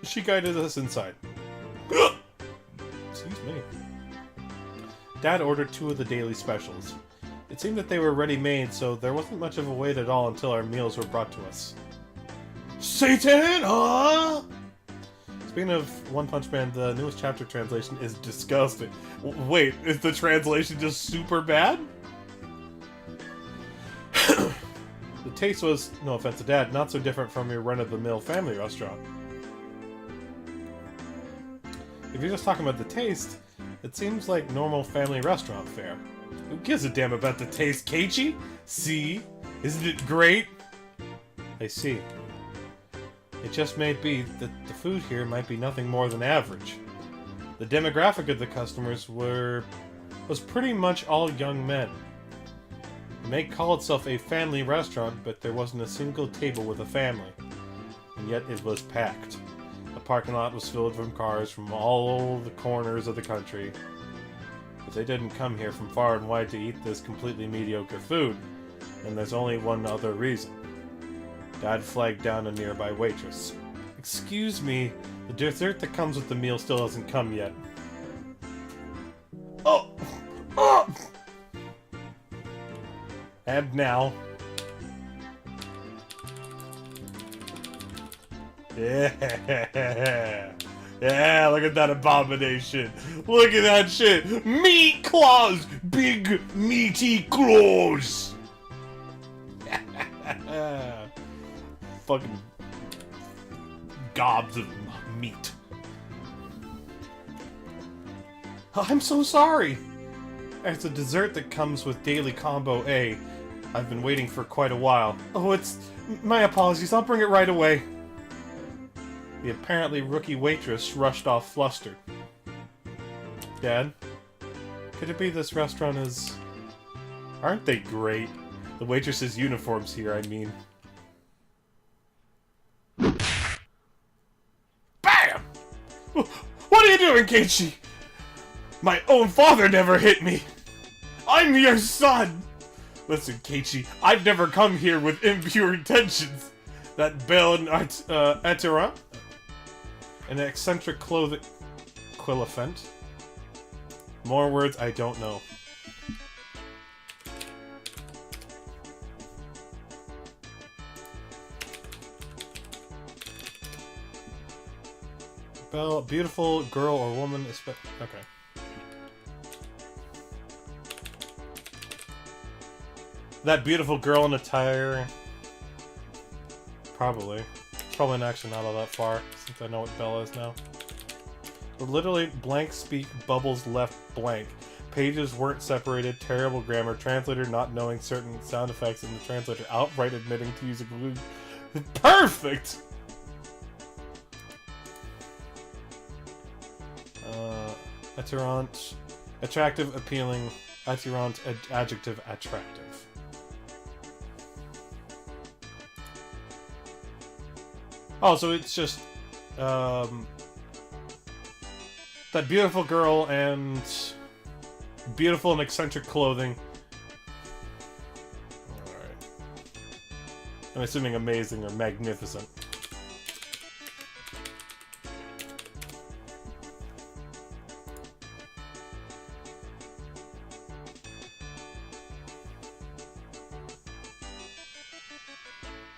S1: she guided us inside. Excuse me. Dad ordered 2 of the daily specials. It seemed that they were ready-made, so there wasn't much of a wait at all until our meals were brought to us. Satan, huh? Speaking of One Punch Man, the newest chapter translation is disgusting. Wait, is the translation just super bad? The taste was, no offense to Dad, not so different from your run-of-the-mill family restaurant. If you're just talking about the taste, it seems like normal family restaurant fare. Who gives a damn about the taste, Keiichi? See? Isn't it great? I see. It just may be that the food here might be nothing more than average. The demographic of the customers was pretty much all young men. It may call itself a family restaurant, but there wasn't a single table with a family. And yet it was packed. The parking lot was filled with cars from all the corners of the country. But they didn't come here from far and wide to eat this completely mediocre food. And there's only one other reason. Dad flagged down a nearby waitress. Excuse me, the dessert that comes with the meal still hasn't come yet. Oh! Oh! And now... Yeah! Yeah, look at that abomination! Look at that shit! Meat claws! Big meaty claws! Fucking gobs of meat. I'm so sorry! It's a dessert that comes with daily combo A. I've been waiting for quite a while. Oh, it's... my apologies, I'll bring it right away. The apparently rookie waitress rushed off flustered. Dad? Could it be this restaurant is... Aren't they great? The waitress's uniforms here, I mean. BAM! What are you doing, Keiichi? My own father never hit me! I'm your son! Listen, Keiichi, I've never come here with impure intentions. That belle attirant? An eccentric clothing... Quilliphant? More words I don't know. Belle, beautiful girl or woman, okay. That beautiful girl in attire. Probably. It's probably actually not all that far, since I know what Belle is now. But literally, blank speak, bubbles left blank. Pages weren't separated, terrible grammar, translator not knowing certain sound effects, and the translator outright admitting to using glue. Perfect! Attirant, attractive, appealing, attirant, adjective, attractive. Oh, so it's just, that beautiful girl and beautiful and eccentric clothing. Alright. I'm assuming amazing or magnificent.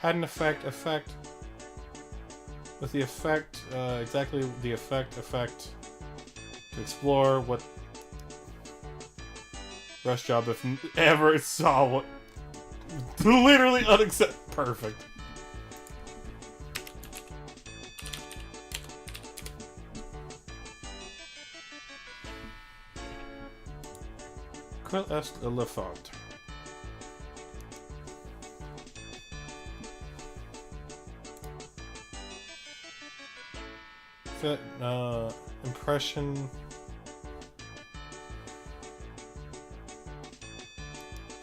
S1: Had an effect, with the effect, exactly the effect, to explore what rush job if ever saw what, literally unacceptable, perfect. Quel est l'éléphant? Impression.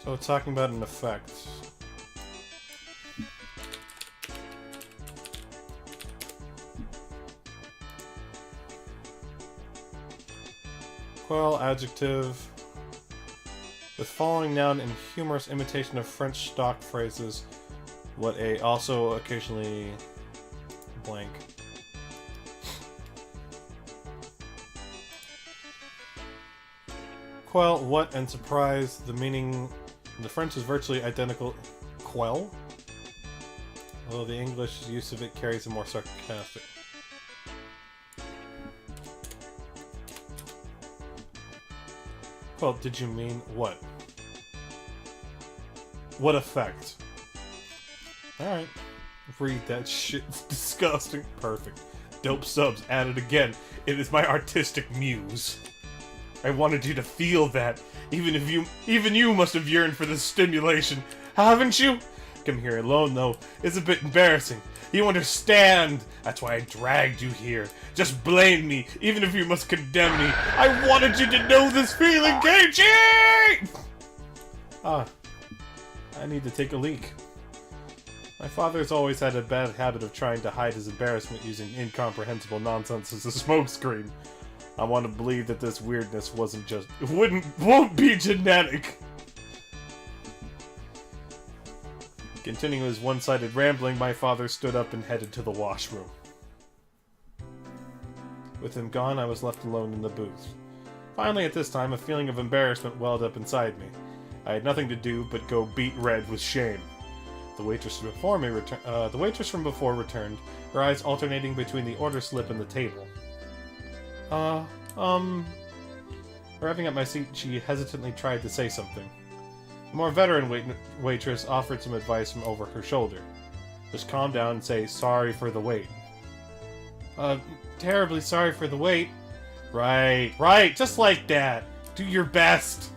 S1: So it's talking about an effect. Quell, adjective. with following noun in humorous imitation of French stock phrases. What a also occasionally blank. Quell, what, and surprise. The meaning in the French is virtually identical. Quell? Although the English use of it carries a more sarcastic. Well, did you mean what? What effect? Alright. Read that shit. It's disgusting. Perfect. Dope subs added again. It is my artistic muse. I wanted you to feel that. Even you must have yearned for this stimulation. Haven't you? Come here alone, though. It's a bit embarrassing. You understand. That's why I dragged you here. Just blame me, even if you must condemn me. I wanted you to know this feeling, Keiichi! I need to take a leak. My father's always had a bad habit of trying to hide his embarrassment using incomprehensible nonsense as a smokescreen. I want to believe that this weirdness won't be genetic. Continuing his one-sided rambling, my father stood up and headed to the washroom. With him gone, I was left alone in the booth. Finally, at this time, a feeling of embarrassment welled up inside me. I had nothing to do but go beet red with shame. The waitress from before returned, her eyes alternating between the order slip and the table. Arriving at my seat, she hesitantly tried to say something. The more veteran waitress offered some advice from over her shoulder. Just calm down and say, sorry for the wait. Terribly sorry for the wait. Right, just like that. Do your best.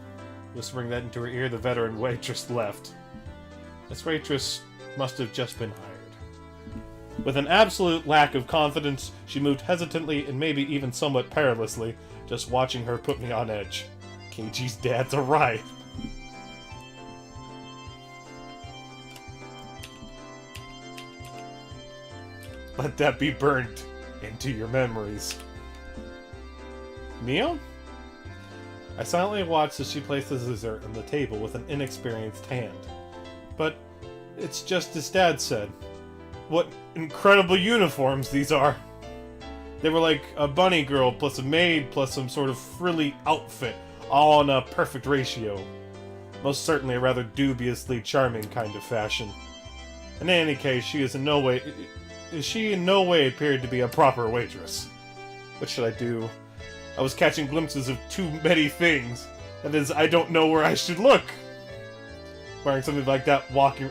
S1: Whispering that into her ear, the veteran waitress left. This waitress must have just been hired. With an absolute lack of confidence, she moved hesitantly and maybe even somewhat perilously, just watching her put me on edge. Keiichi's dad's arrived. Let that be burnt into your memories. Mio? I silently watched as she placed the dessert on the table with an inexperienced hand. But it's just as Dad said. What incredible uniforms these are! They were like a bunny girl plus a maid plus some sort of frilly outfit, all in a perfect ratio. Most certainly a rather dubiously charming kind of fashion. In any case, she in no way appeared to be a proper waitress. What should I do? I was catching glimpses of too many things. That is, I don't know where I should look. Wearing something like that walking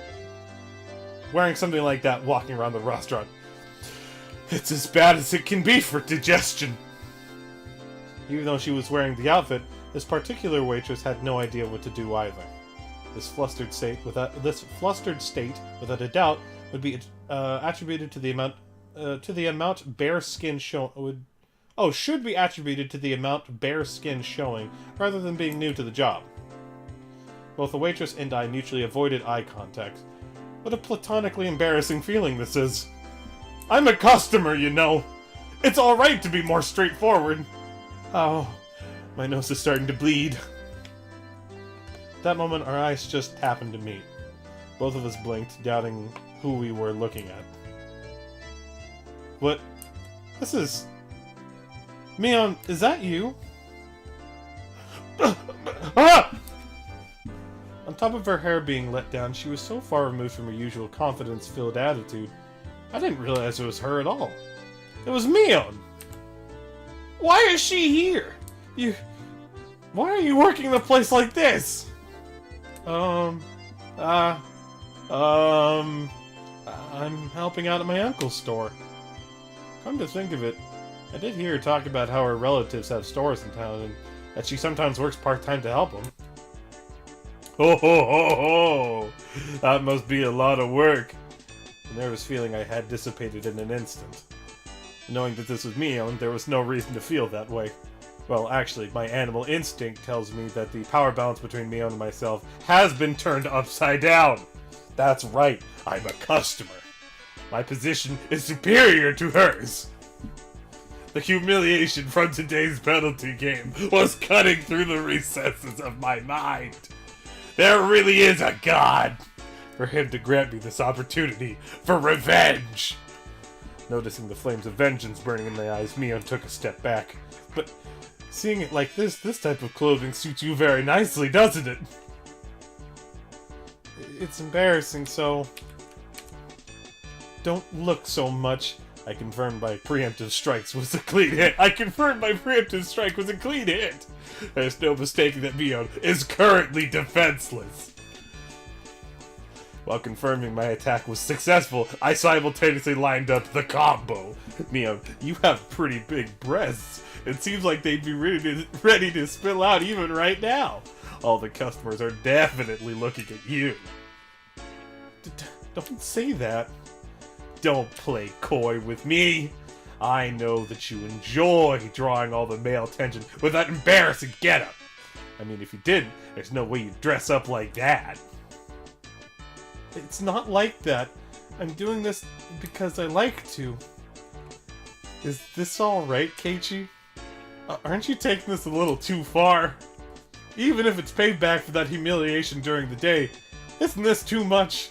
S1: around the restaurant. It's as bad as it can be for digestion. Even though she was wearing the outfit, this particular waitress had no idea what to do either. This flustered state, without a doubt, would be attributed to the amount bare skin showing. Should be attributed to the amount bare skin showing, rather than being new to the job. Both the waitress and I mutually avoided eye contact. What a platonically embarrassing feeling this is. I'm a customer, you know. It's alright to be more straightforward. Oh, my nose is starting to bleed. At that moment, our eyes just happened to meet. Both of us blinked, doubting who we were looking at. What? This is... Mion, is that you? Ah! On top of her hair being let down, she was so far removed from her usual confidence-filled attitude, I didn't realize it was her at all. It was Mion! Why is she here? Why are you working the place like this? I'm helping out at my uncle's store. Come to think of it, I did hear her talk about how her relatives have stores in town, and that she sometimes works part-time to help them. Ho ho ho ho! That must be a lot of work. The nervous feeling I had dissipated in an instant. Knowing that this was Mion, there was no reason to feel that way. Well, actually, my animal instinct tells me that the power balance between Mion and myself has been turned upside down. That's right, I'm a customer. My position is superior to hers. The humiliation from today's penalty game was cutting through the recesses of my mind. There really is a God. For him to grant me this opportunity for revenge. Noticing the flames of vengeance burning in my eyes, Mion took a step back. But seeing it like this type of clothing suits you very nicely, doesn't it? It's embarrassing, so... Don't look so much. I confirmed my preemptive strikes was a clean hit. There's no mistaking that Mion is currently defenseless. While confirming my attack was successful, I simultaneously lined up the combo. Mion, you have pretty big breasts. It seems like they'd be ready to spill out even right now. All the customers are definitely looking at you. Don't say that. Don't play coy with me. I know that you enjoy drawing all the male attention with that embarrassing getup. I mean, if you didn't, there's no way you'd dress up like that. It's not like that. I'm doing this because I like to. Is this alright, Keiichi? Aren't you taking this a little too far? Even if it's payback for that humiliation during the day, isn't this too much?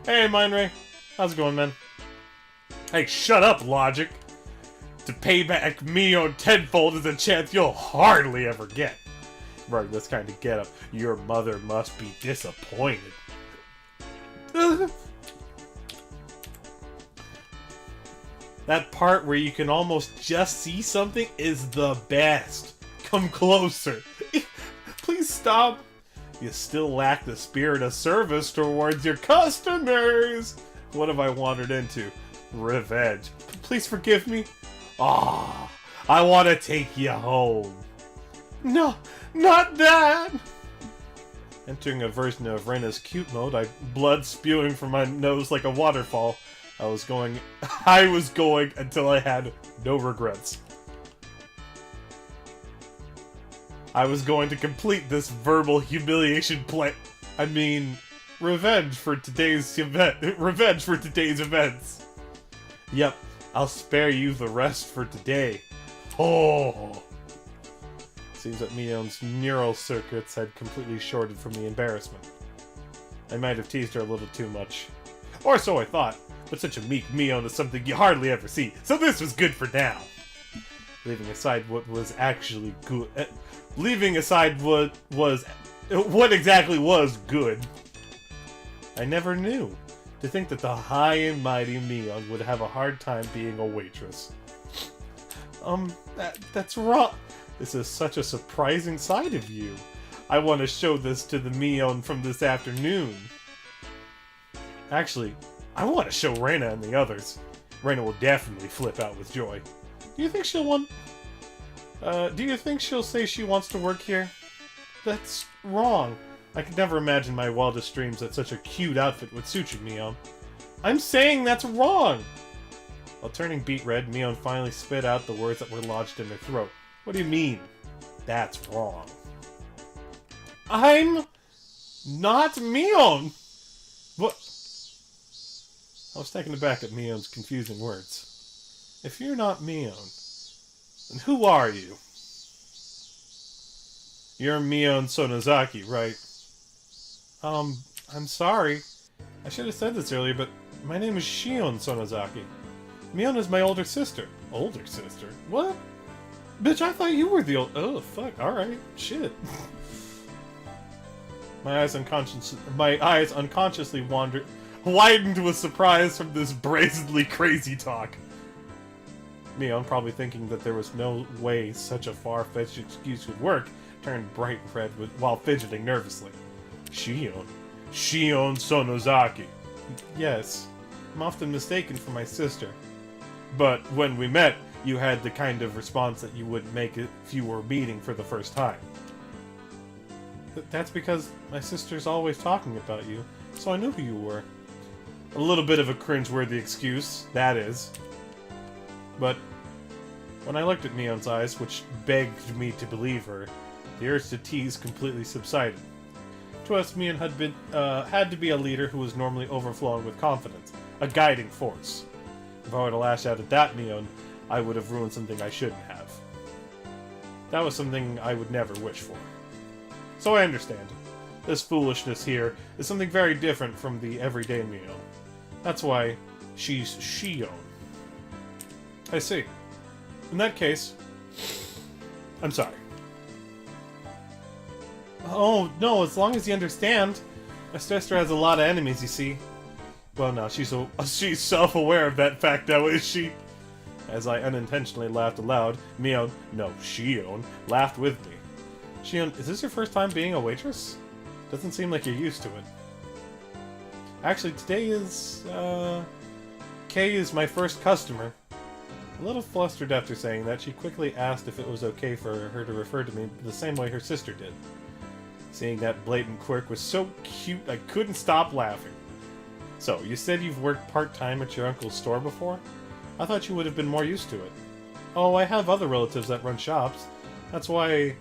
S1: Hey, Mindray. How's it going, man? Hey, shut up, Logic. To pay back Mion tenfold is a chance you'll hardly ever get. Wearing this kind of getup, your mother must be disappointed. That part where you can almost just see something is the best. Come closer. Please stop. You still lack the spirit of service towards your customers. What have I wandered into? Revenge. Please forgive me. Ah, I want to take you home. No, not that. Entering a version of Reina's cute mode, blood spewing from my nose like a waterfall. I was going until I had no regrets. I was going to complete this verbal humiliation revenge for today's events. Yep, I'll spare you the rest for today. Oh. Seems that Mion's neural circuits had completely shorted from the embarrassment. I might have teased her a little too much. Or so I thought, but such a meek Mion is something you hardly ever see, so this was good for now. Leaving aside what exactly was good. I never knew. To think that the high and mighty Mion would have a hard time being a waitress. That's wrong. This is such a surprising side of you. I want to show this to the Mion from this afternoon. Actually, I want to show Reina and the others. Reina will definitely flip out with joy. Do you think she'll say she wants to work here? That's wrong. I could never imagine my wildest dreams that such a cute outfit would suit you, Mion. I'm saying that's wrong! While turning beet red, Mion finally spit out the words that were lodged in her throat. What do you mean? That's wrong. I'm not Mion! What? I was taken aback at Mion's confusing words. If you're not Mion, then who are you? You're Mion Sonozaki, right? I'm sorry. I should have said this earlier, but my name is Shion Sonozaki. Mion is my older sister. Older sister? What? Bitch, I thought you were the old... Oh, fuck. Alright. Shit. My eyes unconsciously widened with surprise from this brazenly crazy talk. Mion, probably thinking that there was no way such a far-fetched excuse would work, turned bright red while fidgeting nervously. Shion Sonozaki. Yes, I'm often mistaken for my sister. But when we met, you had the kind of response that you would make if you were meeting for the first time. That's because my sister's always talking about you, so I knew who you were. A little bit of a cringeworthy excuse, that is. But when I looked at Mion's eyes, which begged me to believe her, the urge to tease completely subsided. To us, Mion had to be a leader who was normally overflowing with confidence, a guiding force. If I were to lash out at that Mion, I would have ruined something I shouldn't have. That was something I would never wish for. So I understand. This foolishness here is something very different from the everyday Mio. That's why she's Shion. I see. In that case, I'm sorry. Oh, no, as long as you understand. My sister has a lot of enemies, you see. Well, no, she's self-aware of that fact now, is she? As I unintentionally laughed aloud, Mion, no, Shion, laughed with me. Shion, is this your first time being a waitress? Doesn't seem like you're used to it. Actually, today is, Kay is my first customer. A little flustered after saying that, she quickly asked if it was okay for her to refer to me the same way her sister did. Seeing that blatant quirk was so cute, I couldn't stop laughing. So, you said you've worked part-time at your uncle's store before? I thought you would have been more used to it. Oh, I have other relatives that run shops. That's why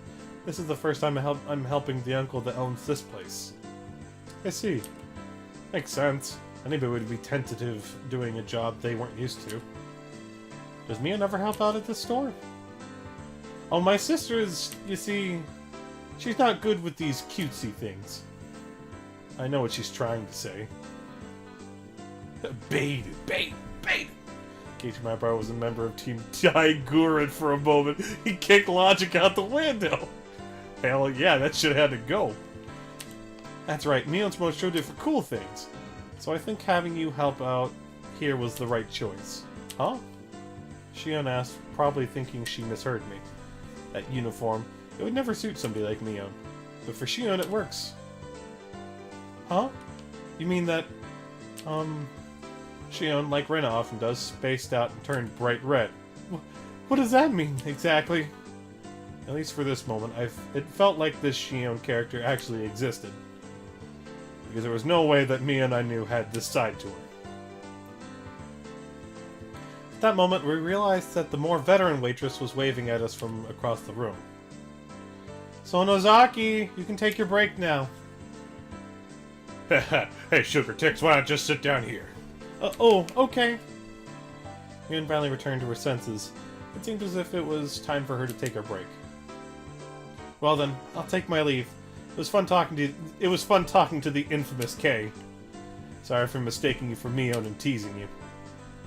S1: this is the first time I'm helping the uncle that owns this place. I see. Makes sense. Anybody would be tentative doing a job they weren't used to. Does Mia never help out at this store? Oh, my sister is, you see, she's not good with these cutesy things. I know what she's trying to say. Bait. Kichimaru was a member of Team Higurashi for a moment. He kicked logic out the window. Hell yeah, that shit had to go. That's right, Mion's most showed it for cool things. So I think having you help out here was the right choice. Huh? Shion asked, probably thinking she misheard me. That uniform, it would never suit somebody like Mion. But for Shion, it works. Huh? You mean that, Shion, like Rena often does, spaced out and turned bright red. What does that mean, exactly? At least for this moment, it felt like this Shion character actually existed. Because there was no way that Mia and I knew had this side to her. At that moment, we realized that the more veteran waitress was waving at us from across the room. So Nozaki, you can take your break now. Hey, Sugar Tix, why not just sit down here? Oh, okay. Mion finally returned to her senses. It seemed as if it was time for her to take her break. Well then, I'll take my leave. It was fun talking to the infamous Kay. Sorry for mistaking you for Mion and teasing you.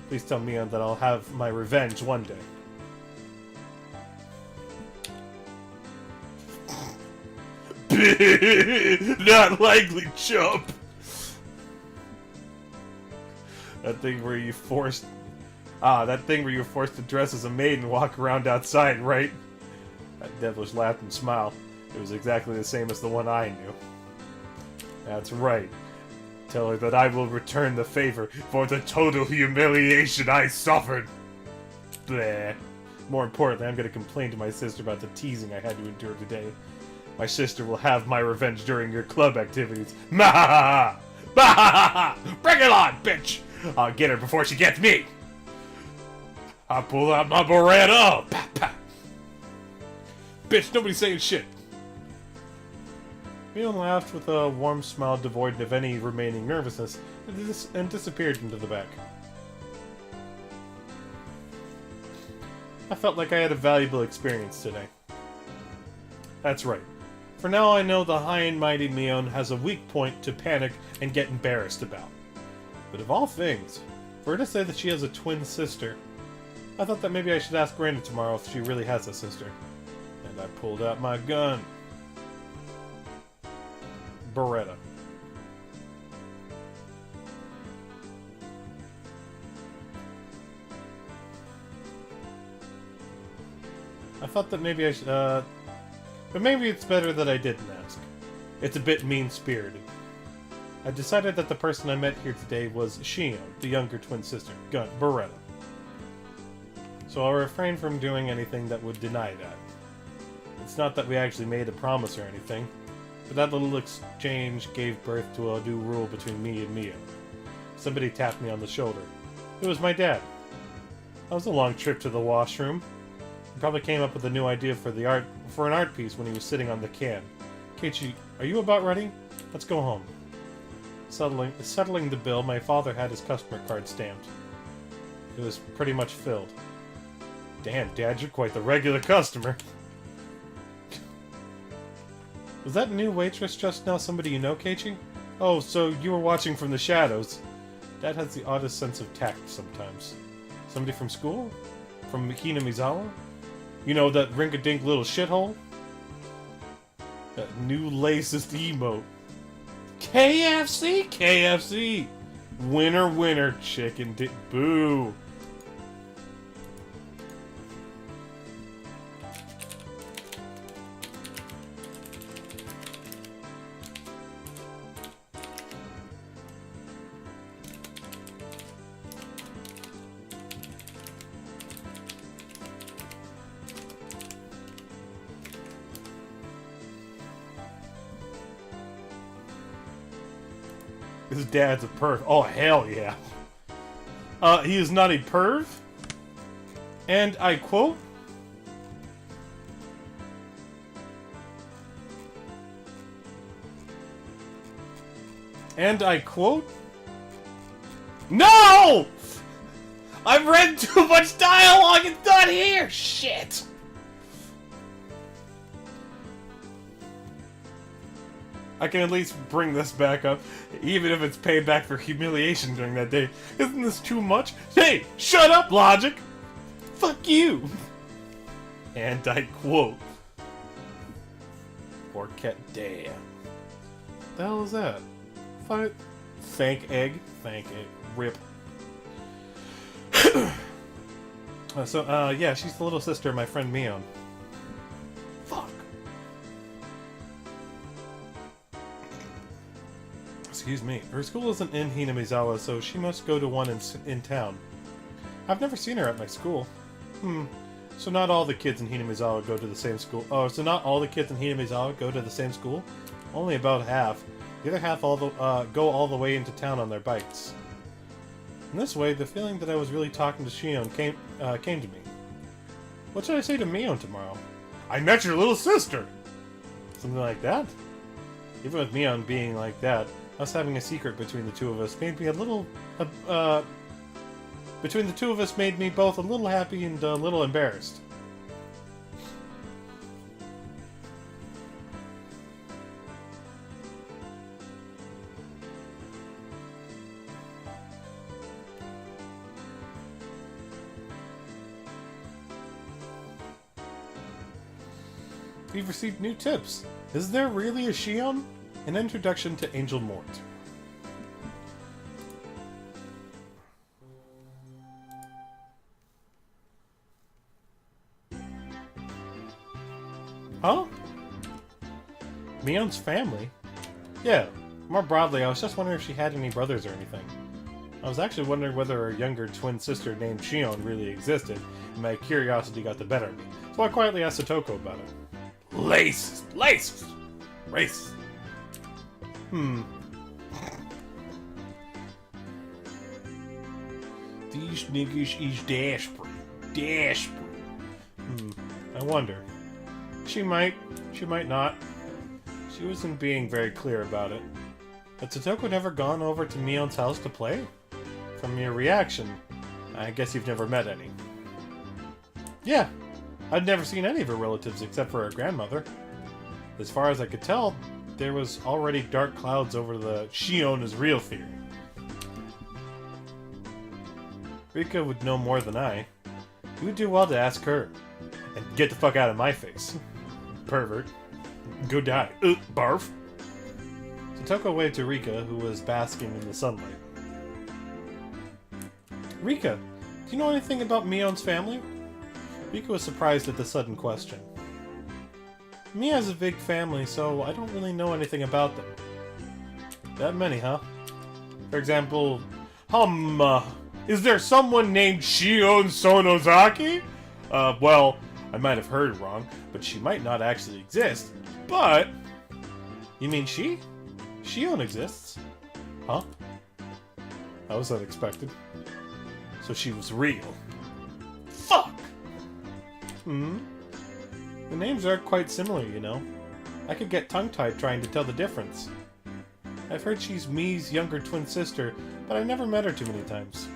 S1: Please tell Mion that I'll have my revenge one day. Not likely, chump! That thing where you forced to dress as a maid and walk around outside, right? That devilish laugh and smile. It was exactly the same as the one I knew. That's right. Tell her that I will return the favor for the total humiliation I suffered. Bleh. More importantly, I'm going to complain to my sister about the teasing I had to endure today. My sister will have my revenge during your club activities. Mahaha! Mahaha! Bring it on, bitch! I'll get her before she gets me! I'll pull out my Beretta! Pa, pa. Bitch, nobody's saying shit! Mion laughed with a warm smile devoid of any remaining nervousness and disappeared into the back. I felt like I had a valuable experience today. That's right. For now I know the high and mighty Mion has a weak point to panic and get embarrassed about. But of all things, for her to say that she has a twin sister, I thought that maybe I should ask Randa tomorrow if she really has a sister. And I pulled out my gun. Beretta. I thought that maybe I should, but maybe it's better that I didn't ask. It's a bit mean-spirited. I decided that the person I met here today was Shion, the younger twin sister. Gun, Beretta. So I'll refrain from doing anything that would deny that. It's not that we actually made a promise or anything, but that little exchange gave birth to a new rule between me and Mia. Somebody tapped me on the shoulder. It was my dad. That was a long trip to the washroom. He probably came up with a new idea for an art piece when he was sitting on the can. Keiichi, are you about ready? Let's go home. Settling the bill, my father had his customer card stamped. It was pretty much filled. Damn, Dad, you're quite the regular customer. Was that new waitress just now somebody you know, Keiichi? Oh, so you were watching from the shadows. Dad has the oddest sense of tact sometimes. Somebody from school? From Hinamizawa? You know, that rink-a-dink little shithole? That new lacist emote. KFC? KFC! Winner, winner, chicken dick. Boo! His dad's a perv. Oh, hell yeah. He is not a perv. And I quote... No! I've read too much dialogue, it's not here! Shit! I can at least bring this back up, even if it's payback for humiliation during that day. Isn't this too much? Hey, shut up, Logic! Fuck you! And I quote... Orket damn. The hell is that? Thank egg. Thank egg. Rip. Yeah, she's the little sister of my friend Mion. Fuck. Excuse me. Her school isn't in Hinamizawa, so she must go to one in town. I've never seen her at my school. So not all the kids in Hinamizawa go to the same school. Oh, so not all the kids in Hinamizawa go to the same school? Only about half. The other half go all the way into town on their bikes. In this way, the feeling that I was really talking to Shion came to me. What should I say to Mion tomorrow? I met your little sister! Something like that? Even with Mion being like that, us having a secret between the two of us made me a little... between the two of us made me both a little happy and a little embarrassed. We've received new tips. Is there really a Shion? An introduction to Angel Mort. Huh? Mion's family? Yeah, more broadly, I was just wondering if she had any brothers or anything. I was actually wondering whether her younger twin sister named Shion really existed, and my curiosity got the better of me, so I quietly asked Satoko about it. Lace! Lace! Race! These niggas is desperate. Desperate. I wonder. She might not. She wasn't being very clear about it. Had Satoko never gone over to Mion's house to play? From your reaction, I guess you've never met any. Yeah, I'd never seen any of her relatives except for her grandmother. As far as I could tell, there was already dark clouds over the Shion is real theory. Rika would know more than I. You would do well to ask her. And get the fuck out of my face. Pervert. Go die. Barf. Satoko waved to Rika, who was basking in the sunlight. Rika, do you know anything about Mion's family? Rika was surprised at the sudden question. Mia has a big family, so I don't really know anything about them. That many, huh? For example, is there someone named Shion Sonozaki? Well, I might have heard wrong, but she might not actually exist. But... You mean she? Shion exists. Huh? That was unexpected. So she was real. Fuck! The names are quite similar, you know. I could get tongue-tied trying to tell the difference. I've heard she's Mii's younger twin sister, but I've never met her too many times.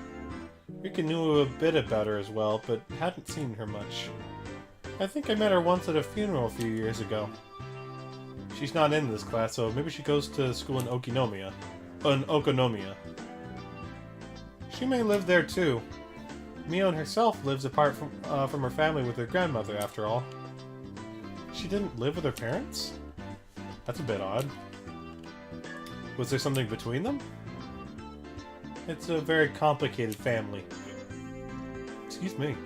S1: Rika knew a bit about her as well, but hadn't seen her much. I think I met her once at a funeral a few years ago. She's not in this class, so maybe she goes to school in Okonomiya. She may live there too. Mion herself lives apart from her family with her grandmother, after all. She didn't live with her parents? That's a bit odd. Was there something between them? It's a very complicated family. Excuse me.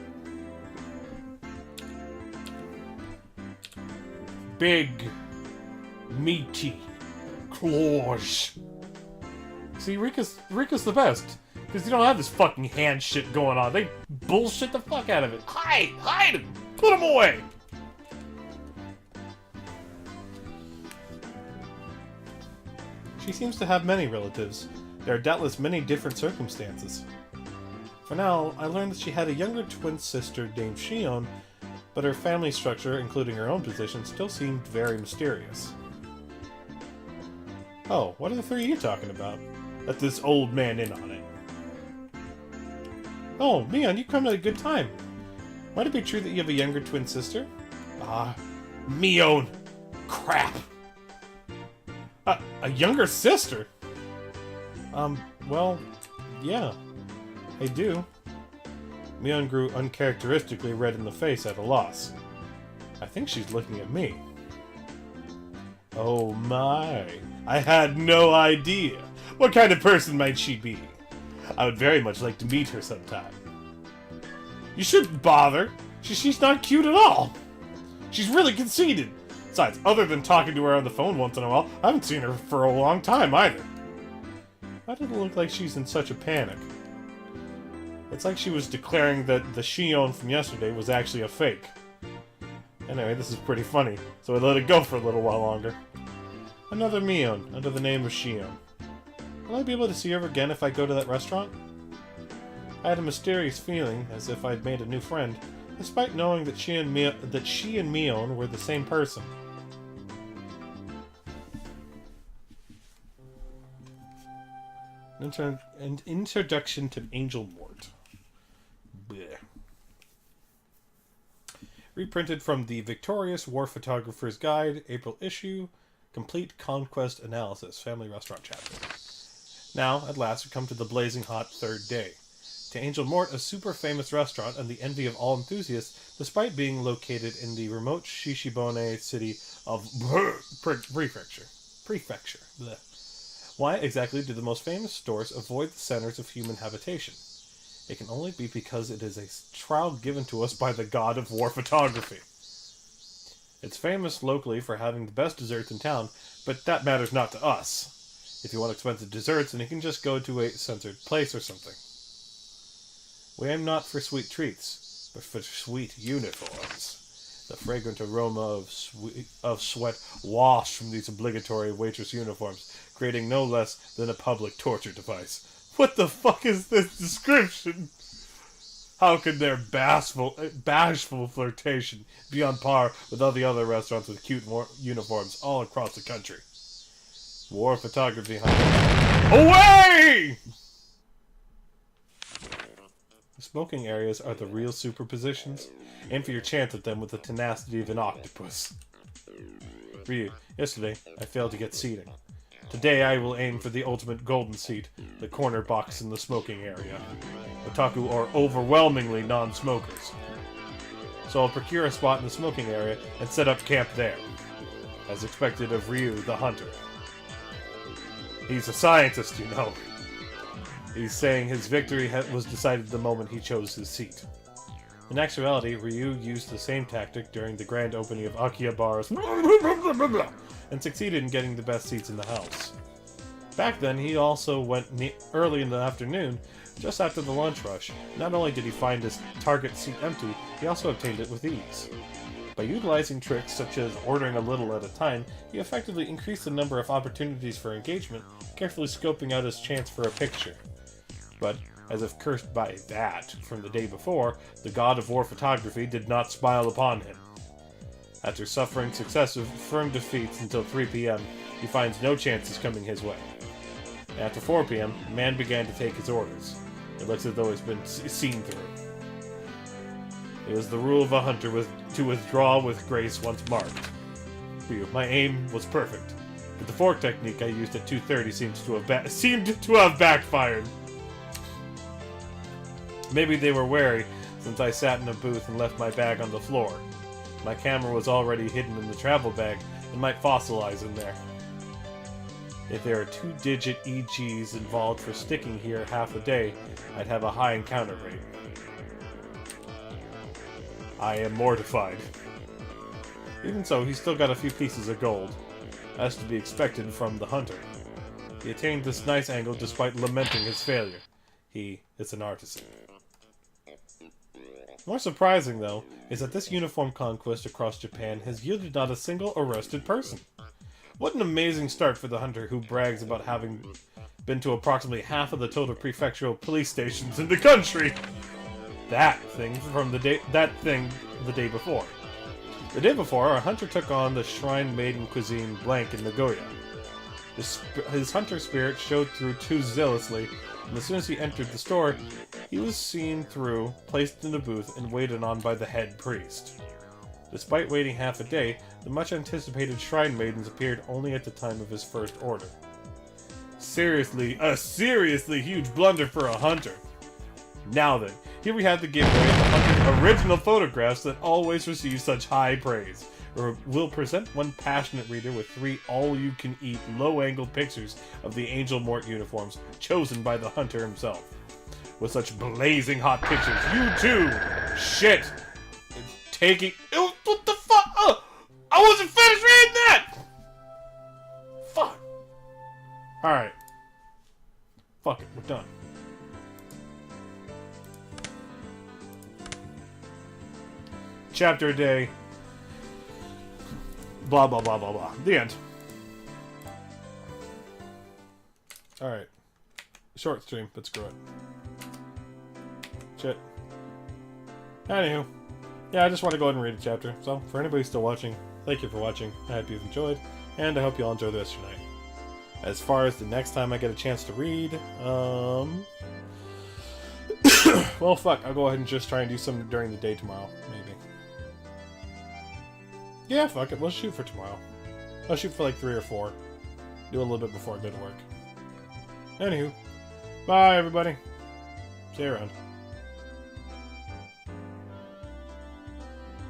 S1: Big, meaty claws. See, Rika's the best. Because you don't have this fucking hand shit going on. They bullshit the fuck out of it. Hide him! Put him away! She seems to have many relatives. There are doubtless many different circumstances. For now, I learned that she had a younger twin sister named Shion, but her family structure, including her own position, still seemed very mysterious. Oh, what are the three of you talking about? Let this old man in on it. Oh, Mion, you come at a good time. Might it be true that you have a younger twin sister? Ah, Mion! Crap! A younger sister? Well, yeah, I do. Mion grew uncharacteristically red in the face at a loss. I think she's looking at me. Oh my, I had no idea. What kind of person might she be? I would very much like to meet her sometime. You shouldn't bother. She's not cute at all. She's really conceited. Besides, other than talking to her on the phone once in a while, I haven't seen her for a long time either. Why did it look like she's in such a panic? It's like she was declaring that the Shion from yesterday was actually a fake. Anyway, this is pretty funny, so I let it go for a little while longer. Another Mion, under the name of Shion. Will I be able to see her again if I go to that restaurant? I had a mysterious feeling, as if I'd made a new friend, despite knowing that she and Mion were the same person. An introduction to Angel Mort. Blech. Reprinted from the Victorious War Photographer's Guide, April issue, Complete Conquest Analysis, Family Restaurant Chapter. Now, at last, we come to the blazing hot third day. To Angel Mort, a super famous restaurant and the envy of all enthusiasts, despite being located in the remote Shishibone city of Prefecture. Blech. Why exactly do the most famous stores avoid the centers of human habitation? It can only be because it is a trial given to us by the god of war photography. It's famous locally for having the best desserts in town, but that matters not to us. If you want expensive desserts, then you can just go to a censored place or something. We aim not for sweet treats, but for sweet uniforms. The fragrant aroma of sweat washed from these obligatory waitress uniforms, creating no less than a public torture device. What the fuck is this description? How could their bashful flirtation be on par with all the other restaurants with cute uniforms all across the country? War photography, away! The smoking areas are the real superpositions. Aim for your chance at them with the tenacity of an octopus. Ryu, yesterday I failed to get seating. Today I will aim for the ultimate golden seat, the corner box in the smoking area. Otaku are overwhelmingly non-smokers. So I'll procure a spot in the smoking area and set up camp there. As expected of Ryu, the hunter. He's a scientist, you know. He's saying his victory was decided the moment he chose his seat. In actuality, Ryu used the same tactic during the grand opening of Akihabara's and succeeded in getting the best seats in the house. Back then, he also went early in the afternoon, just after the lunch rush. Not only did he find his target seat empty, he also obtained it with ease. By utilizing tricks such as ordering a little at a time, he effectively increased the number of opportunities for engagement, carefully scoping out his chance for a picture. But, as if cursed by that from the day before, the god of war photography did not smile upon him. After suffering successive firm defeats until 3 p.m., he finds no chances coming his way. After 4 p.m., the man began to take his orders. It looks as though it's been seen through. It was the rule of a hunter to withdraw with grace once marked. Phew, my aim was perfect, but the fork technique I used at 2:30 seemed to have backfired. Maybe they were wary, since I sat in a booth and left my bag on the floor. My camera was already hidden in the travel bag and might fossilize in there. If there are 2-digit EGs involved for sticking here half a day, I'd have a high encounter rate. I am mortified. Even so, he still got a few pieces of gold, as to be expected from the hunter. He attained this nice angle despite lamenting his failure. He is an artisan. More surprising, though, is that this uniform conquest across Japan has yielded not a single arrested person. What an amazing start for the hunter who brags about having been to approximately half of the total prefectural police stations in the country! That thing the day before. The day before, our hunter took on the Shrine Maiden cuisine blank in Nagoya. His hunter spirit showed through too zealously, and as soon as he entered the store, he was seen through, placed in a booth, and waited on by the head priest. Despite waiting half a day, the much-anticipated Shrine Maidens appeared only at the time of his first order. A seriously huge blunder for a hunter. Now then, here we have the giveaway of the hunter's original photographs that always receive such high praise. We'll present one passionate reader with 3 all-you-can-eat, low-angle pictures of the Angel Mort uniforms, chosen by the hunter himself. With such blazing hot pictures, you too! Shit! Taking... What the fuck? Oh, I wasn't finished reading that! Fuck. Alright. Fuck it, we're done. Chapter a day. Blah, blah, blah, blah, blah. The end. Alright. Short stream, but screw it. Shit. Anywho. Yeah, I just want to go ahead and read a chapter. So, for anybody still watching, thank you for watching. I hope you've enjoyed, and I hope you all enjoy the rest of your night. As far as the next time I get a chance to read, well, fuck, I'll go ahead and just try and do something during the day tomorrow, maybe. Yeah, fuck it, we'll shoot for tomorrow. I'll shoot for like 3 or 4. Do a little bit before I go to work. Anywho, bye everybody. See you around.